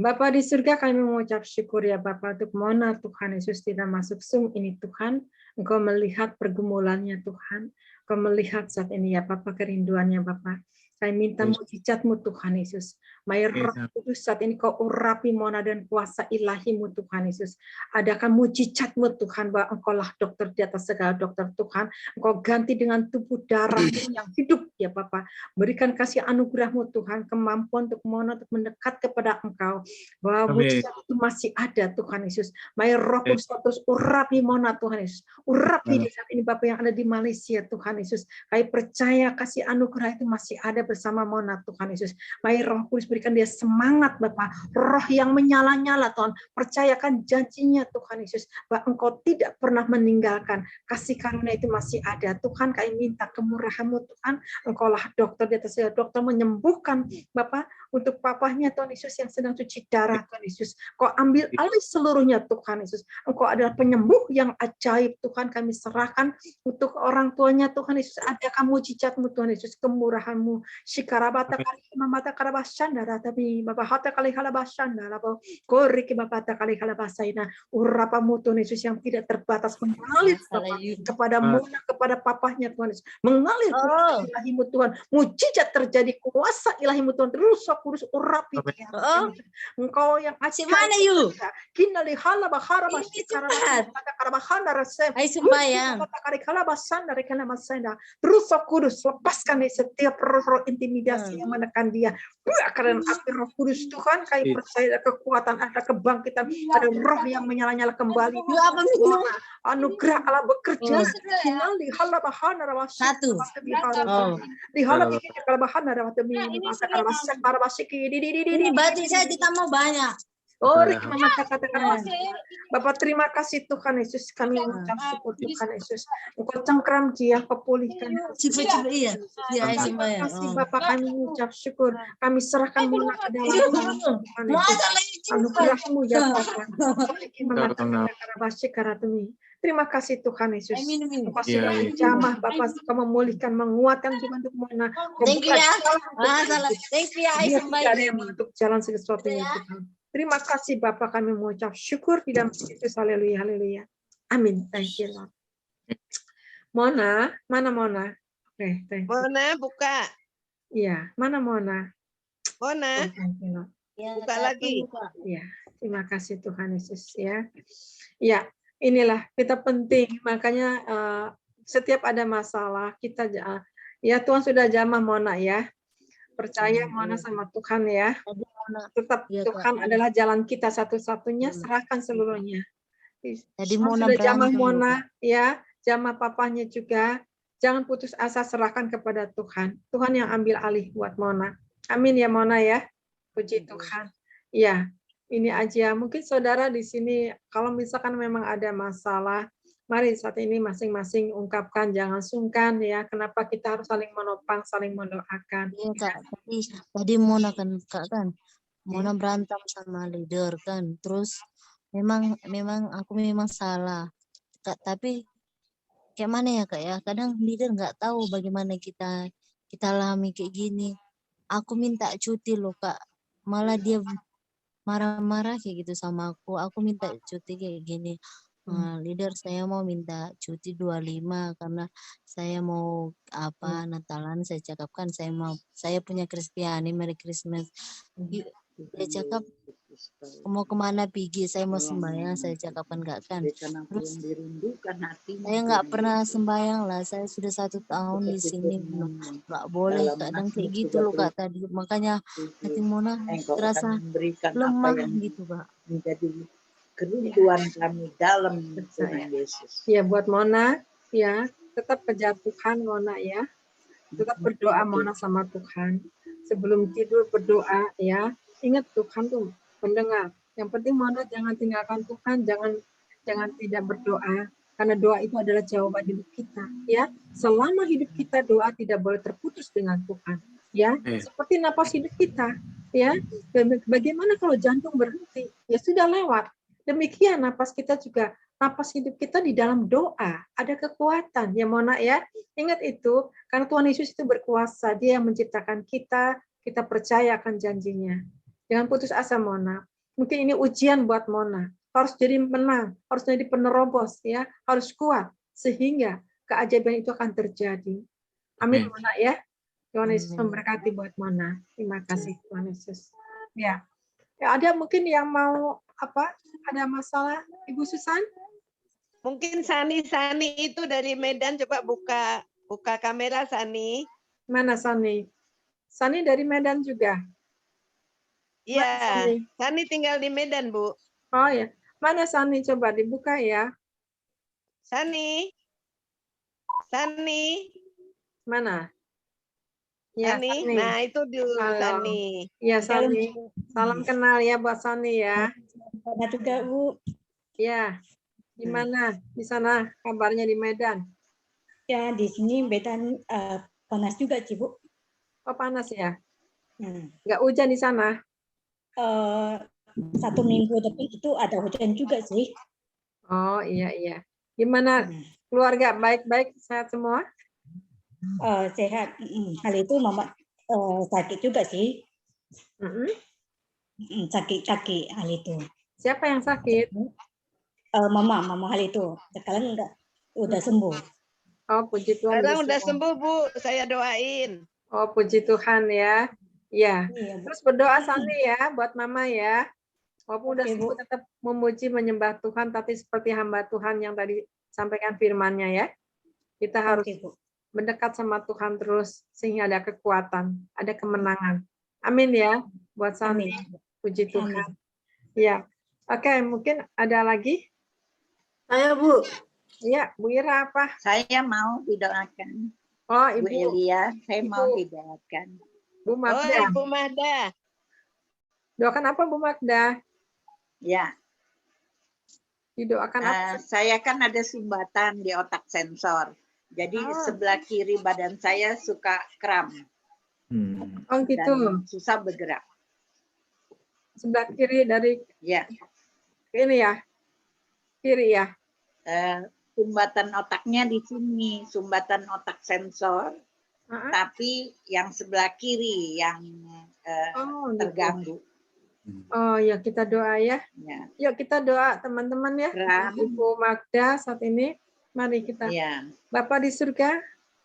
Bapa di surga, kami mengucap syukur ya Bapa untuk Mona, Tuhan Yesus tidak masuk Zoom ini Tuhan. Engkau melihat pergumulannya Tuhan. Engkau melihat saat ini ya Bapa kerinduannya Bapa. Kami minta mujizat-Mu Tuhan Yesus. Mari Roh Kudus saat ini Kau urapi Mona dan kuasa ilahi-Mu Tuhan Yesus. Adakan mujizat-Mu Tuhan bahwa Engkau-lah dokter di atas segala dokter Tuhan. Engkau ganti dengan tubuh darah yang hidup ya Bapa. Berikan kasih anugerah-Mu Tuhan, kemampuan untuk Mona untuk mendekat kepada Engkau. Bahwa mujizat itu masih ada Tuhan Yesus. Mari Roh Kudus terus urapi Mona Tuhan Yesus. Urapi di saat ini Bapak yang ada di Malaysia Tuhan Yesus. Kami percaya kasih anugerah itu masih ada bersama Mona Tuhan Yesus. Mari Roh Kudus berikan dia semangat Bapak. Roh yang menyala-nyala Tuhan. Percayakan janjinya Tuhan Yesus. Bahwa Engkau tidak pernah meninggalkan. Kasih karunia itu masih ada. Tuhan kami minta kemurahan-Mu Tuhan. Engkaulah dokter di atas segala dokter menyembuhkan Bapak untuk papahnya Tuhan Yesus yang sedang cuci darah Tuhan Yesus. Kau ambil alih seluruhnya Tuhan Yesus. Engkau adalah penyembuh yang ajaib Tuhan, kami serahkan untuk orang tuanya Tuhan Yesus. Adakan mujizat-Mu Tuhan Yesus, kemurahan-Mu. Shikarabata kali mamata karabashandara tapi Bapak hata kali halabashandara Bapak kori ke Bapak kali halabasaina urapamu Tuhan Yesus yang tidak terbatas mengalir Bapak kepada Mona, kepada papahnya Tuhan Yesus. Mengalir kuasa ilahi-Mu Tuhan. Mujizat terjadi, kuasa ilahi-Mu Tuhan. Terus kurus urapi dia. Engkau yang asyik Mana yuk? Kinali halabahara cepat. karabahana rasem. Ayo sembahyang. Terus kudus lepaskan setiap roh intimidasi yang menekan dia. Karena api Roh Kudus Tuhan, kami percaya ada kekuatan, ada kebangkitan, ada roh yang menyala-nyala kembali. Anugerah Allah bekerja. Kinali halabahana rasem. Satu. Di halab ini kalabahana rasem. Ini batu saya ditambah banyak. Bapak terima kasih Tuhan Yesus, kami mengucap syukur Tuhan Yesus. Engkau cengkram dia, kepulihkan. Iya. Terima kasih Bapak, kami mengucap syukur. Kami serahkan Mona ke dalam Tuhan Yesus. Anugerah-Mu ya Bapak. Terima kasih Tuhan Yesus. Engkau sudah menjamah Bapak, Engkau memulihkan, menguatkan juga untuk Mona. Thank you ya. Thank you ya. Dia tidak ada yang untuk jalan sesuatunya Tuhan. Terima kasih Bapak, kami mengucap syukur di dalam Yesus. Haleluya, haleluya. Amin. Thank you Lord. Mona, mana Mona? Oke, thank you. Mona buka. Iya, mana Mona? Mona Thank you, Lord. buka lagi. Ya, terima kasih Tuhan Yesus ya. Ya, inilah kita penting. Makanya setiap ada masalah kita ya Tuhan sudah jamah Mona ya. Percaya Mona sama Tuhan ya. Tetap Tuhan adalah jalan kita satu-satunya. Serahkan seluruhnya. Jadi Mona sudah jamah Mona ya, jamah papanya juga. Jangan putus asa, serahkan kepada Tuhan. Tuhan yang ambil alih buat Mona. Amin ya Mona ya. Puji Tuhan. Ya, ini aja. Mungkin saudara di sini kalau misalkan memang ada masalah, mari saat ini masing-masing ungkapkan, jangan sungkan ya. Kenapa kita harus saling menopang, saling mendoakan. Iya Kak, tadi Mona kan Kak kan, Mona berantem sama leader kan, terus memang aku memang salah Kak, tapi kayak mana ya Kak ya, kadang leader nggak tahu bagaimana kita kita alami kayak gini. Aku minta cuti loh Kak, malah dia marah-marah kayak gitu sama aku. Aku minta cuti kayak gini. Leader, saya mau minta cuti 25 karena saya mau Natalan. Saya cakapkan saya punya Kristiani, Merry Christmas. Dia cakap mau kemana pergi, saya mau sembahyang. Saya cakapkan enggak kan. Terus saya nggak pernah sembahyang lah. Saya sudah 1 tahun di sini belum. Nggak boleh kadang kayak gitu loh Kak tadi. Makanya hati Mona terasa lemah gitu Kak. menjadi kerinduan kami dalam Tuhan Yesus. Ya buat Mona, ya tetap kejar Tuhan Mona ya. Tetap berdoa Mona sama Tuhan. Sebelum tidur berdoa ya. Ingat Tuhan tuh mendengar. Yang penting Mona jangan tinggalkan Tuhan, jangan tidak berdoa. Karena doa itu adalah jawaban hidup kita, ya. Selama hidup kita doa tidak boleh terputus dengan Tuhan, ya. Seperti napas hidup kita, ya. Bagaimana kalau jantung berhenti? Ya sudah lewat. Demikian napas kita juga, napas hidup kita di dalam doa, ada kekuatan, ya Mona ya. Ingat itu, karena Tuhan Yesus itu berkuasa, Dia yang menciptakan kita percaya akan janjinya. Jangan putus asa Mona. Mungkin ini ujian buat Mona. Harus jadi menang, harus jadi penerobos, ya, harus kuat sehingga keajaiban itu akan terjadi. Amin Mona ya. Tuhan Yesus memberkati buat Mona. Terima kasih Tuhan Yesus. Ya. Ya, ada mungkin yang mau apa? Ada masalah Ibu Susan? Mungkin Sani itu dari Medan, coba buka kamera Sani. Mana Sani? Sani dari Medan juga. Iya, Sani tinggal di Medan, Bu. Oh ya. Mana Sani? Coba dibuka ya. Sani. Mana? Ya, Sani. Sani. Nah, itu dulu Sani. Ya, Sani. Salam kenal ya buat Sani ya. Ada juga, Bu. Ya. Gimana di sana kabarnya di Medan? Ya, di sini Medan panas juga, sih, Bu. Oh, panas ya? Nggak hujan di sana? 1 minggu tapi itu ada hujan juga sih. Oh iya. Gimana keluarga, baik-baik, sehat semua? Sehat. Hal itu Mama sakit juga sih. Sakit hal itu. Siapa yang sakit? Mama hal itu. Sekarang udah sembuh. Oh puji Tuhan. Sekarang udah sembuh Bu, saya doain. Oh puji Tuhan ya. Ya. Terus berdoa Sani ya buat Mama ya. Walaupun udah sembuh tetap memuji menyembah Tuhan, tapi seperti hamba Tuhan yang tadi sampaikan firman-Nya ya. Kita harus mendekat sama Tuhan terus sehingga ada kekuatan, ada kemenangan. Amin ya buat Sani. Puji Tuhan. Ya. Oke, mungkin ada lagi? Saya Bu. Iya, Bu Ira apa? Saya mau didoakan. Oh, Bu Ibu. Elia, saya mau didoakan. Bu Magda. Ibu Magda. Doakan apa Bu Magda? Ya. Didoakan apa? Saya kan ada sumbatan di otak sensor. Jadi sebelah kiri badan saya suka kram. Oh gitu. Dan susah bergerak. Sebelah kiri dari ini ya? Kiri ya? Sumbatan otaknya di sini, sumbatan otak sensor. Tapi yang sebelah kiri yang terganggu. Oh ya, kita doa ya. Yuk kita doa teman-teman ya. Ibu Magda saat ini, mari kita. Bapa di surga,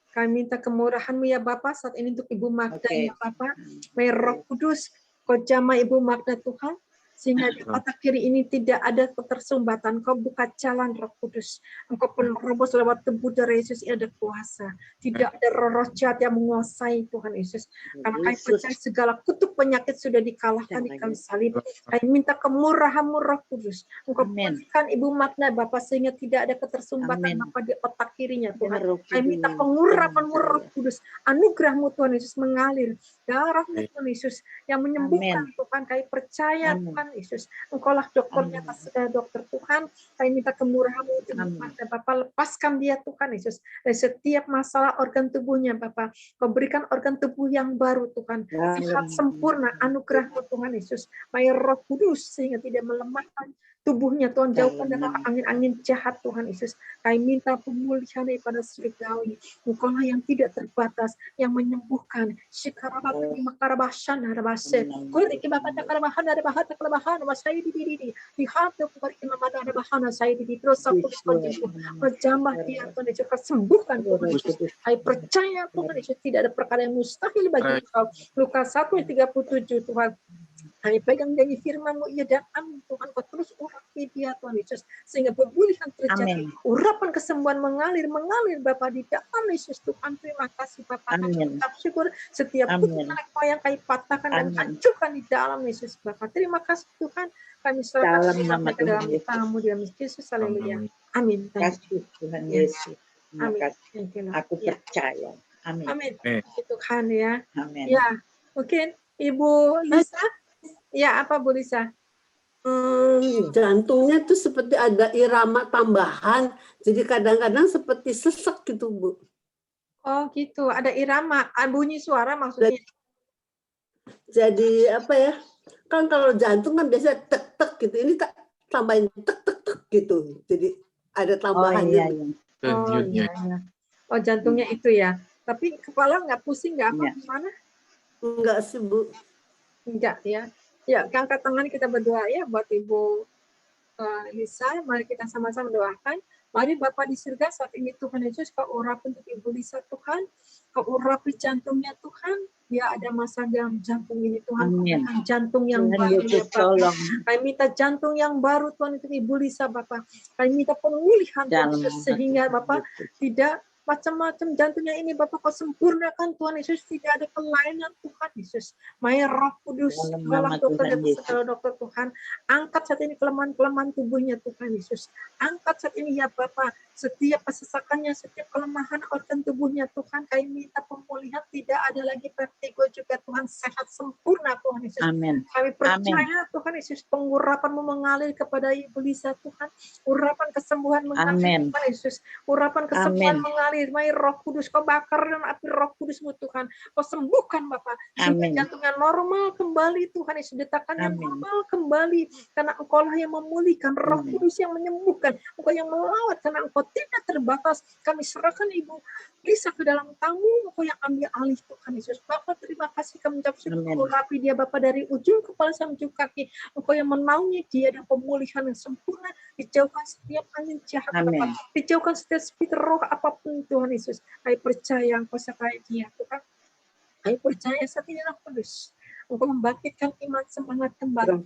kami minta kemurahan-Mu ya Bapa saat ini untuk Ibu Magda ya Bapa. Roh Kudus, Kau jamah Ibu Magda Tuhan, sehingga di otak kiri ini tidak ada ketersumbatan. Kau buka jalan Roh Kudus. Engkau penerobos lewat tubuh darah Yesus, ada kuasa. Tidak ada roh jahat yang menguasai Tuhan Yesus. Karena kami percaya segala kutuk penyakit sudah dikalahkan di kayu salib. Kami minta kemurahan-Mu Roh Kudus. Engkau pulihkan Ibu Magda Bapa sehingga tidak ada ketersumbatan Bapa di otak kirinya Tuhan. Kami minta pengurapan-Mu Roh Kudus. Anugerah-Mu Tuhan Yesus mengalir. Darah-Mu Tuhan Yesus yang menyembuhkan Tuhan. Kami percaya Tuhan Yesus, Engkaulah dokternya atas segala dokter Tuhan. Kami minta kemurahan-Mu kepada Bapa, lepaskan dia Tuhan Yesus dari setiap masalah organ tubuhnya Bapa. Kau berikan organ tubuh yang baru Tuhan, sehat sempurna, anugerah-Mu Tuhan Yesus. Baik Roh Kudus sehingga tidak melemahkan tubuhnya Tuhan, jauhkan dari Dalam angin-angin jahat Tuhan Yesus. Kami minta pemulihan daripada surgawi. Engkaulah yang tidak terbatas, yang menyembuhkan. Shikarabati makarabashan harabase. Kuriki babata karabahan harabahata karabahan wasai di hati kuriki mamada harabahana saya di terus aku diskonjung. Berjambah dia Tuhan Yesus, sembuhkan Tuhan Yesus. Kami percaya Tuhan Yesus, tidak ada perkara yang mustahil bagi Engkau. Lukas 1:37 Tuhan. Kami pegang janji firman-Mu, iya dan amin Tuhan. Kau terus urapi dia Tuhan Yesus, sehingga pemulihan terjadi. Urapan kesembuhan mengalir Bapa di dalam Yesus Tuhan. Terima kasih Bapa. Kami ucap syukur setiap kutukan yang kami patahkan dan hancurkan di dalam Yesus Bapa. Terima kasih Tuhan. Kami serahkan ke dalam tangan-Mu di dalam Yesus. Haleluya. Amin. Terima kasih Tuhan Yesus. Terima Amin. kasih. Aku percaya. Amin. Amin. Tuhan ya. Amin. Ya, mungkin Ibu Lisa. Ya, apa Bu Lisa? Jantungnya tuh seperti ada irama tambahan, jadi kadang-kadang seperti sesek gitu Bu. Oh gitu, ada irama, bunyi suara maksudnya. Jadi apa ya? Kan kalau jantung kan biasa tek-tek gitu, ini tak tambahin tek-tek-tek gitu. Jadi ada tambahan. Iya. Oh jantungnya itu ya. Tapi kepala nggak pusing nggak apa gimana? Enggak sih Bu. Enggak ya. Ya, angkat tangan kita berdoa ya buat Ibu Lisa. Mari kita sama-sama doakan. Mari Bapa di surga, saat ini Tuhan Yesus, Kau urapi untuk Ibu Lisa Tuhan. Kau urapi jantungnya Tuhan. Ya, ada masalah dalam jantung ini Tuhan. Jantung yang baru ya Bapak. Kami minta jantung yang baru Tuhan untuk Ibu Lisa Bapak. Kami minta pemulihan Tuhan Yesus, sehingga Bapak tidak macam-macam jantungnya ini Bapak Kau sempurnakan Tuhan Yesus, tidak ada kelainan Tuhan Yesus. Maya Roh Kudus, tolong dokter dan segala dokter Tuhan, angkat saat ini kelemahan-kelemahan tubuhnya Tuhan Yesus. Angkat saat ini ya Bapak, setiap kesesakannya, setiap kelemahan organ tubuhnya Tuhan, kami minta pemulihan, tidak ada lagi vertigo juga Tuhan, sehat sempurna Tuhan Yesus. Amin. Kami percaya Tuhan Yesus, pengurapan-Mu mengalir kepada Ibu Lisa Tuhan, urapan kesembuhan mengalir Tuhan Yesus, urapan kesembuhan mengalir. Mai Roh Kudus, Kau bakar dengan api Roh Kudus-Mu Tuhan, Kau sembuhkan Bapak, sehingga jantungnya normal kembali Tuhan Yesus, detakannya normal kembali, karena Engkau-lah yang memulihkan, Roh Kudus yang menyembuhkan, Engkau yang melawat, karena Engkau tidak terbatas. Kami serahkan Ibu Lisa ke dalam tamu, Engkau yang ambil alih Tuhan Yesus. Bapak terima kasih, kami ucap syukur, urapi dia Bapak dari ujung kepala sampai ujung kaki, Engkau yang menaungi dia dan pemulihan yang sempurna, dijauhkan setiap angin jahat Bapak, dijauhkan setiap speaker roh apapun Tuhan Yesus. Kami percaya Engkau sertai dia Tuhan. Kami percaya saat ini Roh Kudus, Engkau membangkitkan iman semangat kembali.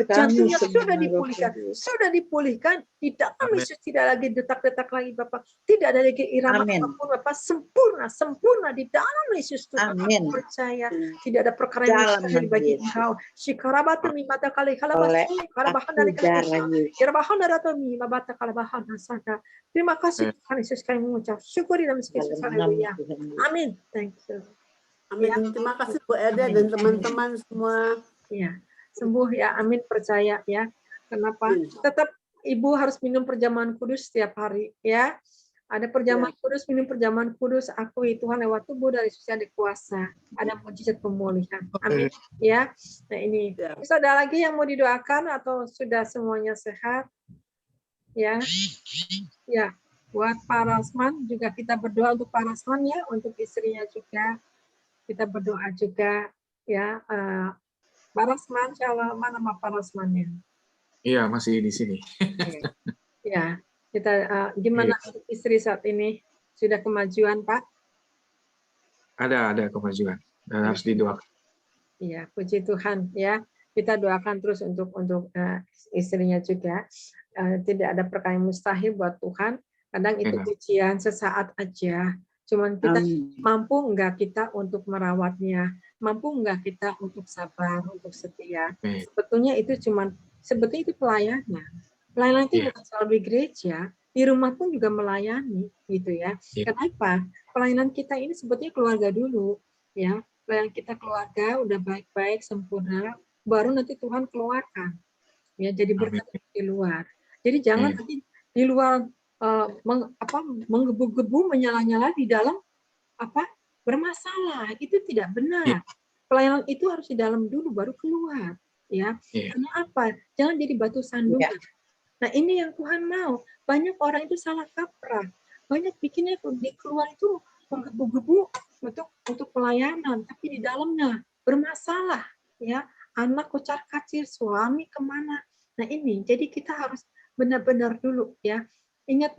Jantungnya sudah dipulihkan. Di dalam Yesus tidak lagi detak-detak lagi Bapak. Tidak ada lagi irama apapun Bapak. Sempurna di dalam Yesus Tuhan. Kami percaya tidak ada perkara yang mustahil bagi Engkau. Shikarabatu mimata kali kalabasi kalabahan dari kali kalabahan dari atau mimata kalabahan nasada. Terima kasih Tuhan Yesus, kami mengucap syukur di dalam Yesus. Haleluya. Amin. Thank you. Amin. Ya. Terima kasih Bu Eda dan teman-teman semua. Ya, sembuh ya. Amin, percaya ya. Kenapa? Tetap Ibu harus minum perjamuan kudus setiap hari ya. Ada perjamuan kudus, minum perjamuan kudus, akui Tuhan lewat tubuh dari Yesus yang ada kuasa. Ada mujizat pemulihan. Amin. Ya. Nah, ini. Terus ada lagi yang mau didoakan atau sudah semuanya sehat? Ya. Ya. Buat Pak Rasman juga kita berdoa untuk Pak Rasman ya, untuk istrinya juga. Kita berdoa juga ya, Pak Rasman, Shalom, mana Pak Rasmannya? Iya, masih di sini. Ya, kita gimana untuk istri saat ini? Sudah kemajuan, Pak? Ada kemajuan dan harus didoakan. Iya, puji Tuhan ya. Kita doakan terus untuk istrinya juga. Tidak ada perkara yang mustahil buat Tuhan. Kadang itu ujian sesaat aja. Cuman kita mampu enggak kita untuk merawatnya, mampu enggak kita untuk sabar, untuk setia. Sebetulnya itu itu pelayanan. Pelayanan itu bukan selalu di gereja, di rumah pun juga melayani, gitu ya. Kenapa? Pelayanan kita ini sebetulnya keluarga dulu, ya. Pelayanan kita keluarga udah baik-baik, sempurna, baru nanti Tuhan keluarkan, ya. Jadi berkat di luar. Jadi jangan nanti di luar menggebu-gebu, menyala-nyala di dalam bermasalah. Itu tidak benar. Pelayanan itu harus di dalam dulu baru keluar. ya. Iya. Karena apa? Jangan jadi batu sandungan. Nah, ini yang Tuhan mau. Banyak orang itu salah kaprah. Banyak bikinnya di keluar itu menggebu-gebu untuk pelayanan, tapi di dalamnya bermasalah, ya. Anak kocar-kacir, suami kemana. Nah, ini jadi kita harus benar-benar dulu, ya. Ingat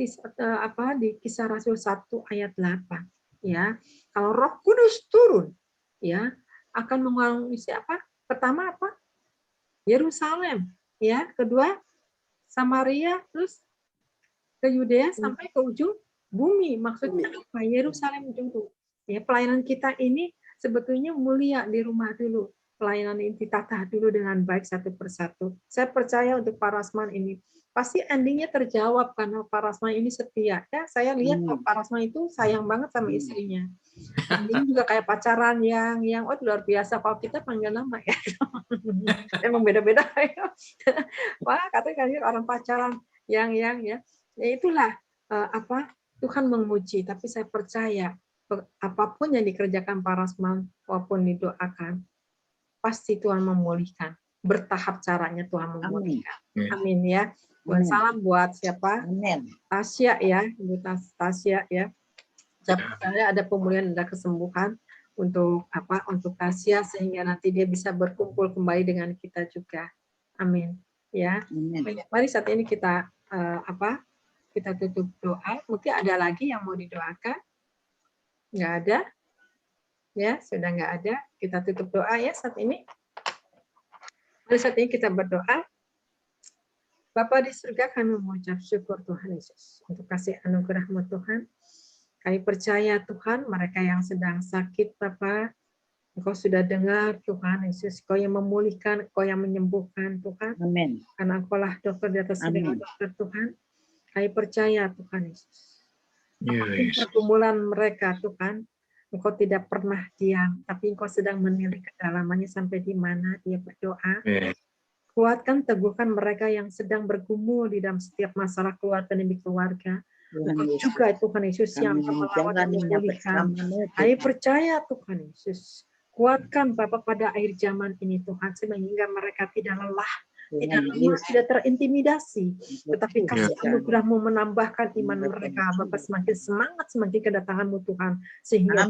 di Kisah Rasul 1 ayat 8, ya. Kalau Roh Kudus turun, ya, akan mengalami apa? Pertama apa? Yerusalem, ya. Kedua Samaria, terus ke Yudea sampai ke ujung bumi. Maksudnya apa? Yerusalem dulu. Ya, pelayanan kita ini sebetulnya mulia di rumah dulu. Pelayanan ini ditata dulu dengan baik satu persatu. Saya percaya untuk Pak Rasman ini pasti endingnya terjawab karena Pak Rasman ini setia. Ya, saya lihat Pak Rasman itu sayang banget sama istrinya. Ini juga kayak pacaran yang luar biasa. Kalau kita panggil nama ya, emang beda-beda. Wah, katanya orang pacaran yang ya itulah Tuhan menguji. Tapi saya percaya apapun yang dikerjakan Pak Rasman maupun didoakan, pasti Tuhan memulihkan. Bertahap caranya Tuhan memulihkan. Amin ya. Buat salam buat siapa? Tasya ya, Ibu Tasya ya. Saya percaya ada pemulihan, ada kesembuhan untuk Tasya sehingga nanti dia bisa berkumpul kembali dengan kita juga. Amin. Ya. Mari saat ini kita kita tutup doa. Mungkin ada lagi yang mau didoakan? Nggak ada? Ya, sudah nggak ada. Kita tutup doa ya saat ini. Mari saat ini kita berdoa. Bapa di surga, kami mengucap syukur Tuhan Yesus untuk kasih anugerah-Mu Tuhan. Kami percaya Tuhan, mereka yang sedang sakit Bapa, Engkau sudah dengar Tuhan Yesus, Engkau yang memulihkan, Engkau yang menyembuhkan Tuhan. Amin. Karena Engkau lah dokter di atas segala dokter Tuhan. Kami percaya Tuhan Yesus. Pergumulan mereka Tuhan, Engkau tidak pernah diam, tapi Engkau sedang menilik kedalamannya sampai di mana dia berdoa. Kuatkan, teguhkan mereka yang sedang bergumul di dalam setiap masalah keluarga demi keluarga. Engkau juga Tuhan Yesus yang melawan dan memulihkan. Kami percaya Tuhan Yesus. Kuatkan Bapak pada akhir zaman ini Tuhan, sehingga mereka tidak lelah, tidak terintimidasi, tetapi kasih anugerah-Mu menambahkan iman mereka, Bapak semakin semangat, semakin kedatangan-Mu Tuhan, sehingga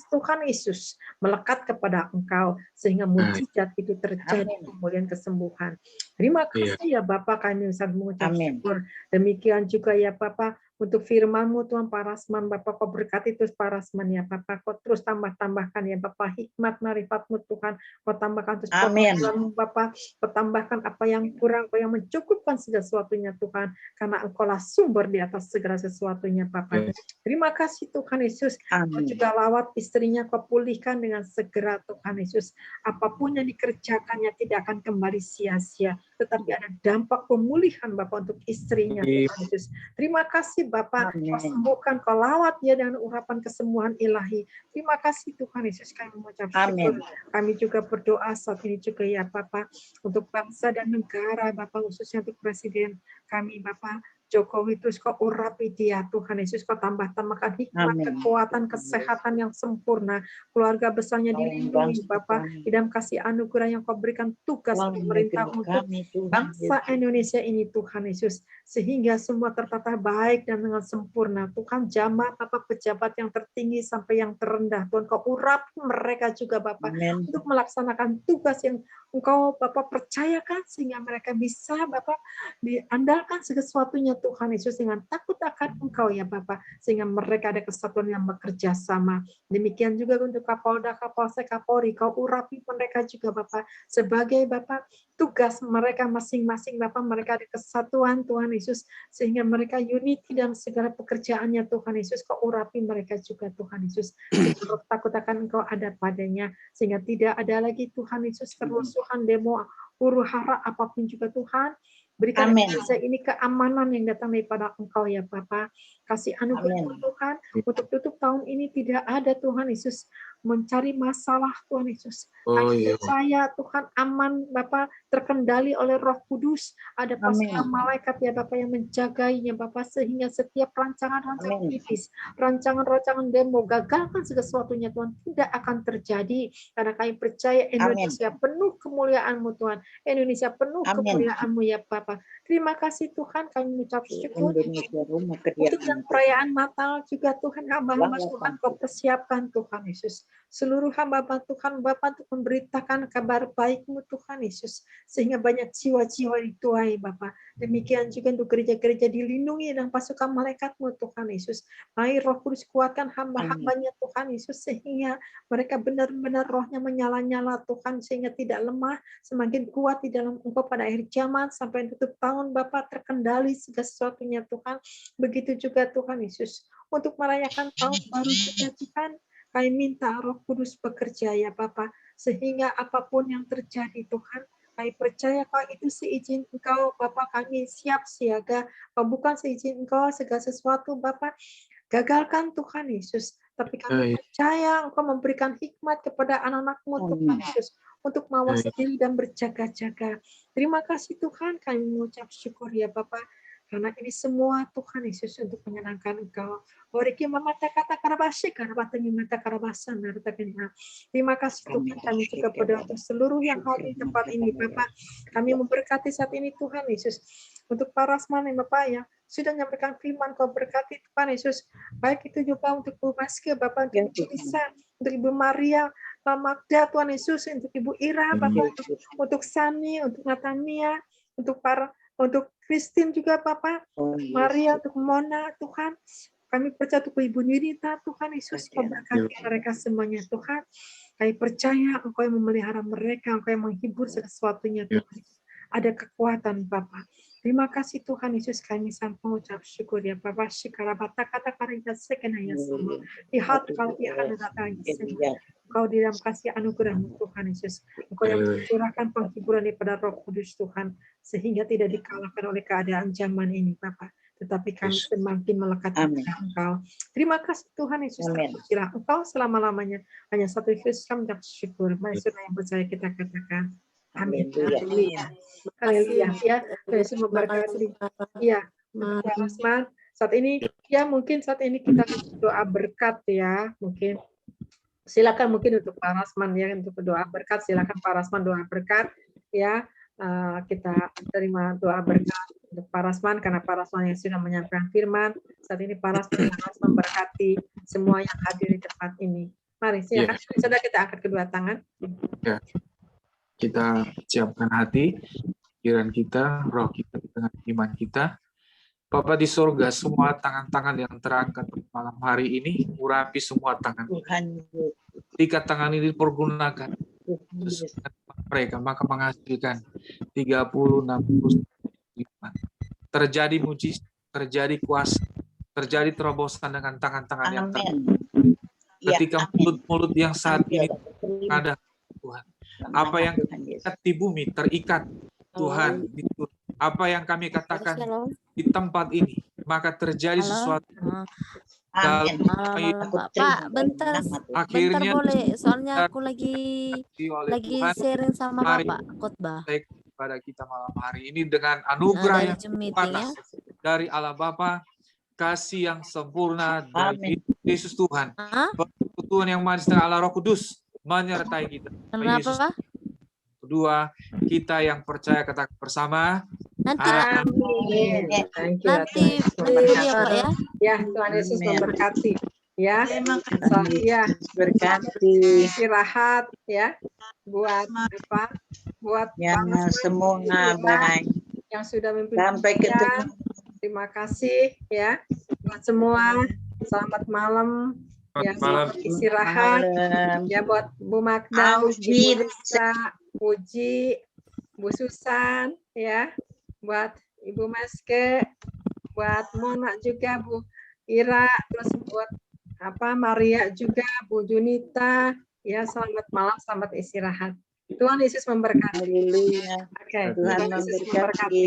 Tuhan Yesus melekat kepada Engkau, sehingga mujizat itu terjadi, kemudian kesembuhan. Terima kasih ya Bapak, kami bisa mengucap syukur. Demikian juga ya Bapak, untuk firman-Mu Tuhan, Pak Rasman, Bapak kau berkati terus Pak Rasman ya Bapak, kau terus tambahkan ya Bapak, hikmat marifat-Mu Tuhan, kau tambahkan terus pengetahuan-Mu Bapak, kau tambahkan apa yang kurang, kau yang mencukupkan segala sesuatunya Tuhan, karena Engkau-lah sumber di atas segala sesuatunya Bapak. Terima kasih Tuhan Yesus, kau juga lawat istrinya, kau pulihkan dengan segera Tuhan Yesus, apapun yang dikerjakannya tidak akan kembali sia-sia, tetapi ada dampak pemulihan Bapak untuk istrinya Tuhan Yesus. Terima kasih Bapak, kau sembuhkan, kau lawat dia dengan urapan kesembuhan ilahi. Terima kasih Tuhan Yesus, kami mengucap syukur. Kami juga berdoa saat ini juga ya Bapak, untuk bangsa dan negara Bapak, khususnya untuk Presiden kami Bapak Jokowi, terus kau urapi dia Tuhan Yesus, kau tambahkan hikmat, kekuatan, kesehatan yang sempurna, keluarga besarnya dilindungi Bapak, di dalam kasih anugerah yang kau berikan tugas pemerintah untuk bangsa Indonesia ini Tuhan Yesus, sehingga semua tertata baik dan dengan sempurna. Tuhan jamah Bapak pejabat yang tertinggi sampai yang terendah, Tuhan kau urapi mereka juga Bapak, untuk melaksanakan tugas yang Engkau Bapak percayakan, sehingga mereka bisa Bapak diandalkan segala sesuatunya Tuhan Yesus dengan takut akan Engkau ya Bapak, sehingga mereka ada kesatuan yang bekerja sama. Demikian juga untuk Kapolda, Kapolsek, Kapolri, kau urapi mereka juga Bapak, sebagai Bapak tugas mereka masing-masing Bapak, mereka ada kesatuan Tuhan Yesus, sehingga mereka unity dalam segala pekerjaannya Tuhan Yesus, kau urapi mereka juga Tuhan Yesus, sehingga takut akan Engkau ada padanya, sehingga tidak ada lagi Tuhan Yesus kerusuhan, demo, huru hara apapun juga Tuhan. Berikan Indonesia ini keamanan yang datang daripada Engkau ya Bapak. Kasih anugerah Tuhan, untuk tutup tahun ini tidak ada Tuhan Yesus mencari masalah Tuhan Yesus. Kami percaya Tuhan aman Bapak terkendali oleh Roh Kudus. Ada pasukan Amin. malaikat ya Bapak yang menjagainya Bapak, sehingga setiap rancangan-rancangan Amin. iblis, rancangan-rancangan demo, gagalkan segala sesuatunya Tuhan tidak akan terjadi, karena kami percaya Indonesia penuh kemuliaan-Mu Tuhan. Indonesia penuh Amin. kemuliaan-Mu ya Bapak. Terima kasih Tuhan, kami mengucap syukur Indonesia rumah untuk yang kediaman perayaan Natal juga Tuhan, hamba-hamba Tuhan. Tuhan Kau persiapkan Tuhan Yesus. Seluruh hamba Tuhan Bapa untuk memberitakan kabar baik-Mu Tuhan Yesus, sehingga banyak jiwa-jiwa dituai Bapa. Demikian juga untuk gereja-gereja dilindungi dengan pasukan malaikat-Mu Tuhan Yesus. Mari Roh Kudus kuatkan hamba-hambanya Tuhan Yesus, sehingga mereka benar-benar rohnya menyala-nyala Tuhan, sehingga tidak lemah, semakin kuat di dalam Engkau pada akhir zaman sampai tutup tahun Bapa, terkendali segala sesuatunya Tuhan. Begitu juga Tuhan Yesus untuk merayakan tahun baru juga Tuhan, kami minta Roh Kudus bekerja ya Bapa, sehingga apapun yang terjadi Tuhan, kami percaya kalau itu seizin Engkau Bapa, kami siap siaga. Kalau bukan seizin Engkau segala sesuatu Bapa, gagalkan Tuhan Yesus. Tapi kami percaya Engkau memberikan hikmat kepada anak-anak-Mu Tuhan Yesus untuk mawas diri dan berjaga-jaga. Terima kasih Tuhan, kami mengucap syukur ya Bapak, karena ini semua Tuhan Yesus untuk menyenangkan Engkau. Oriki mamata kata karabasi, karabatani mata karabasan, nartakanya. Terima kasih Tuhan, kami juga berdoa untuk seluruh yang hadir di tempat ini Bapak. Kami memberkati saat ini Tuhan Yesus. Untuk para rasman Bapak yang sudah menyampaikan firman, Kau berkati Tuhan Yesus. Baik itu juga untuk Bu Maske, Bapak, untuk Ibu Lisa, untuk Ibu Maria, Pak Magda, Tuhan Yesus, untuk Ibu Ira, Bapak, untuk Sani, untuk Natania, untuk Christine juga Bapak, Maria, untuk Mona, Tuhan. Kami percaya untuk Ibu Nirita, Tuhan Yesus, Kau berkati mereka semuanya, Tuhan. Kami percaya Engkau yang memelihara mereka, Engkau yang menghibur sesuatunya, Tuhan. Ada kekuatan Bapak. Terima kasih Tuhan Yesus, kami sampai mengucap syukur ya Bapak. Syukurabata kata karya sekenanya sama. Lihat kalau Tuhan datang Engkau di dalam kasih anugerah-Mu Tuhan Yesus. Engkau yang mencurahkan penghiburan daripada Roh Kudus Tuhan, sehingga tidak dikalahkan oleh keadaan zaman ini Bapak. Tetapi kami semakin melekat kepada Engkau. Terima kasih Tuhan Yesus. Terpujilah Engkau selama-lamanya. Hanya satu Yesus kami mengucap syukur. Mari saudara yang percaya kita katakan. Amin. Haleluya. Haleluya. Ya, Yesus memberkati. Ya, Rasman. Saat ini, ya mungkin saat ini kita doa berkat ya. Mungkin silakan mungkin untuk Pak Rasman ya, untuk doa berkat. Silakan Pak Rasman doa berkat ya. Kita terima doa berkat untuk Pak Rasman, karena Pak Rasman yang sudah menyampaikan firman. Saat ini Pak Rasman harus memberkati semua yang hadir di tempat ini. Mari silakan. Saudara, kita angkat kedua tangan. Ya. Kita siapkan hati, pikiran kita, roh kita dengan iman kita. Bapa di surga, semua tangan-tangan yang terangkat malam hari ini, urapi semua tangan. Jika tangan ini dipergunakan mereka, maka menghasilkan 30, 60, 50. Terjadi mujizat, terjadi kuasa, terjadi terobosan dengan tangan-tangan yang terangkat. Ketika mulut-mulut yang saat ini ada Tuhan. Apa yang terikat di bumi terikat Tuhan. Apa yang kami katakan di tempat ini, maka terjadi sesuatu. Pak, bentar boleh, soalnya aku lagi sharing sama Bapak khotbah pada kita malam hari ini dengan anugerah yang panas dari Allah Bapa, kasih yang sempurna dari Yesus Tuhan, Tuhan yang manis dan Allah Roh Kudus menyertai kita. Kenapa? Kedua, kita yang percaya katakan bersama. Nanti ya, Tuhan Yesus memberkati ya. Ya, berkati istirahat ya. Buat apa? Buat yang semua baik yang sudah memimpin. Sampai ketemu. Terima kasih ya buat semua. Selamat malam. Ya, istirahat ya buat Bu Magda, Bu Lisa, Puji, Bu Susan ya, buat Ibu Maske, buat Mona juga, Bu Ira, terus buat Maria juga, Bu Junita ya. Selamat malam, selamat istirahat. Tuhan Yesus memberkati. Haleluya. Oke, Tuhan memberkati.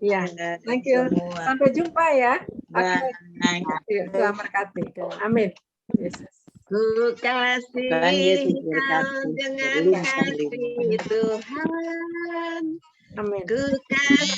Ya, thank you. Sampai jumpa ya. Bye. Tuhan memberkati. Amin. Yesus. Ku kasih Tuhan Yesus kau berkati. dengan Berlimpah-limpah. kasih Tuhan. Amin. Ku kasih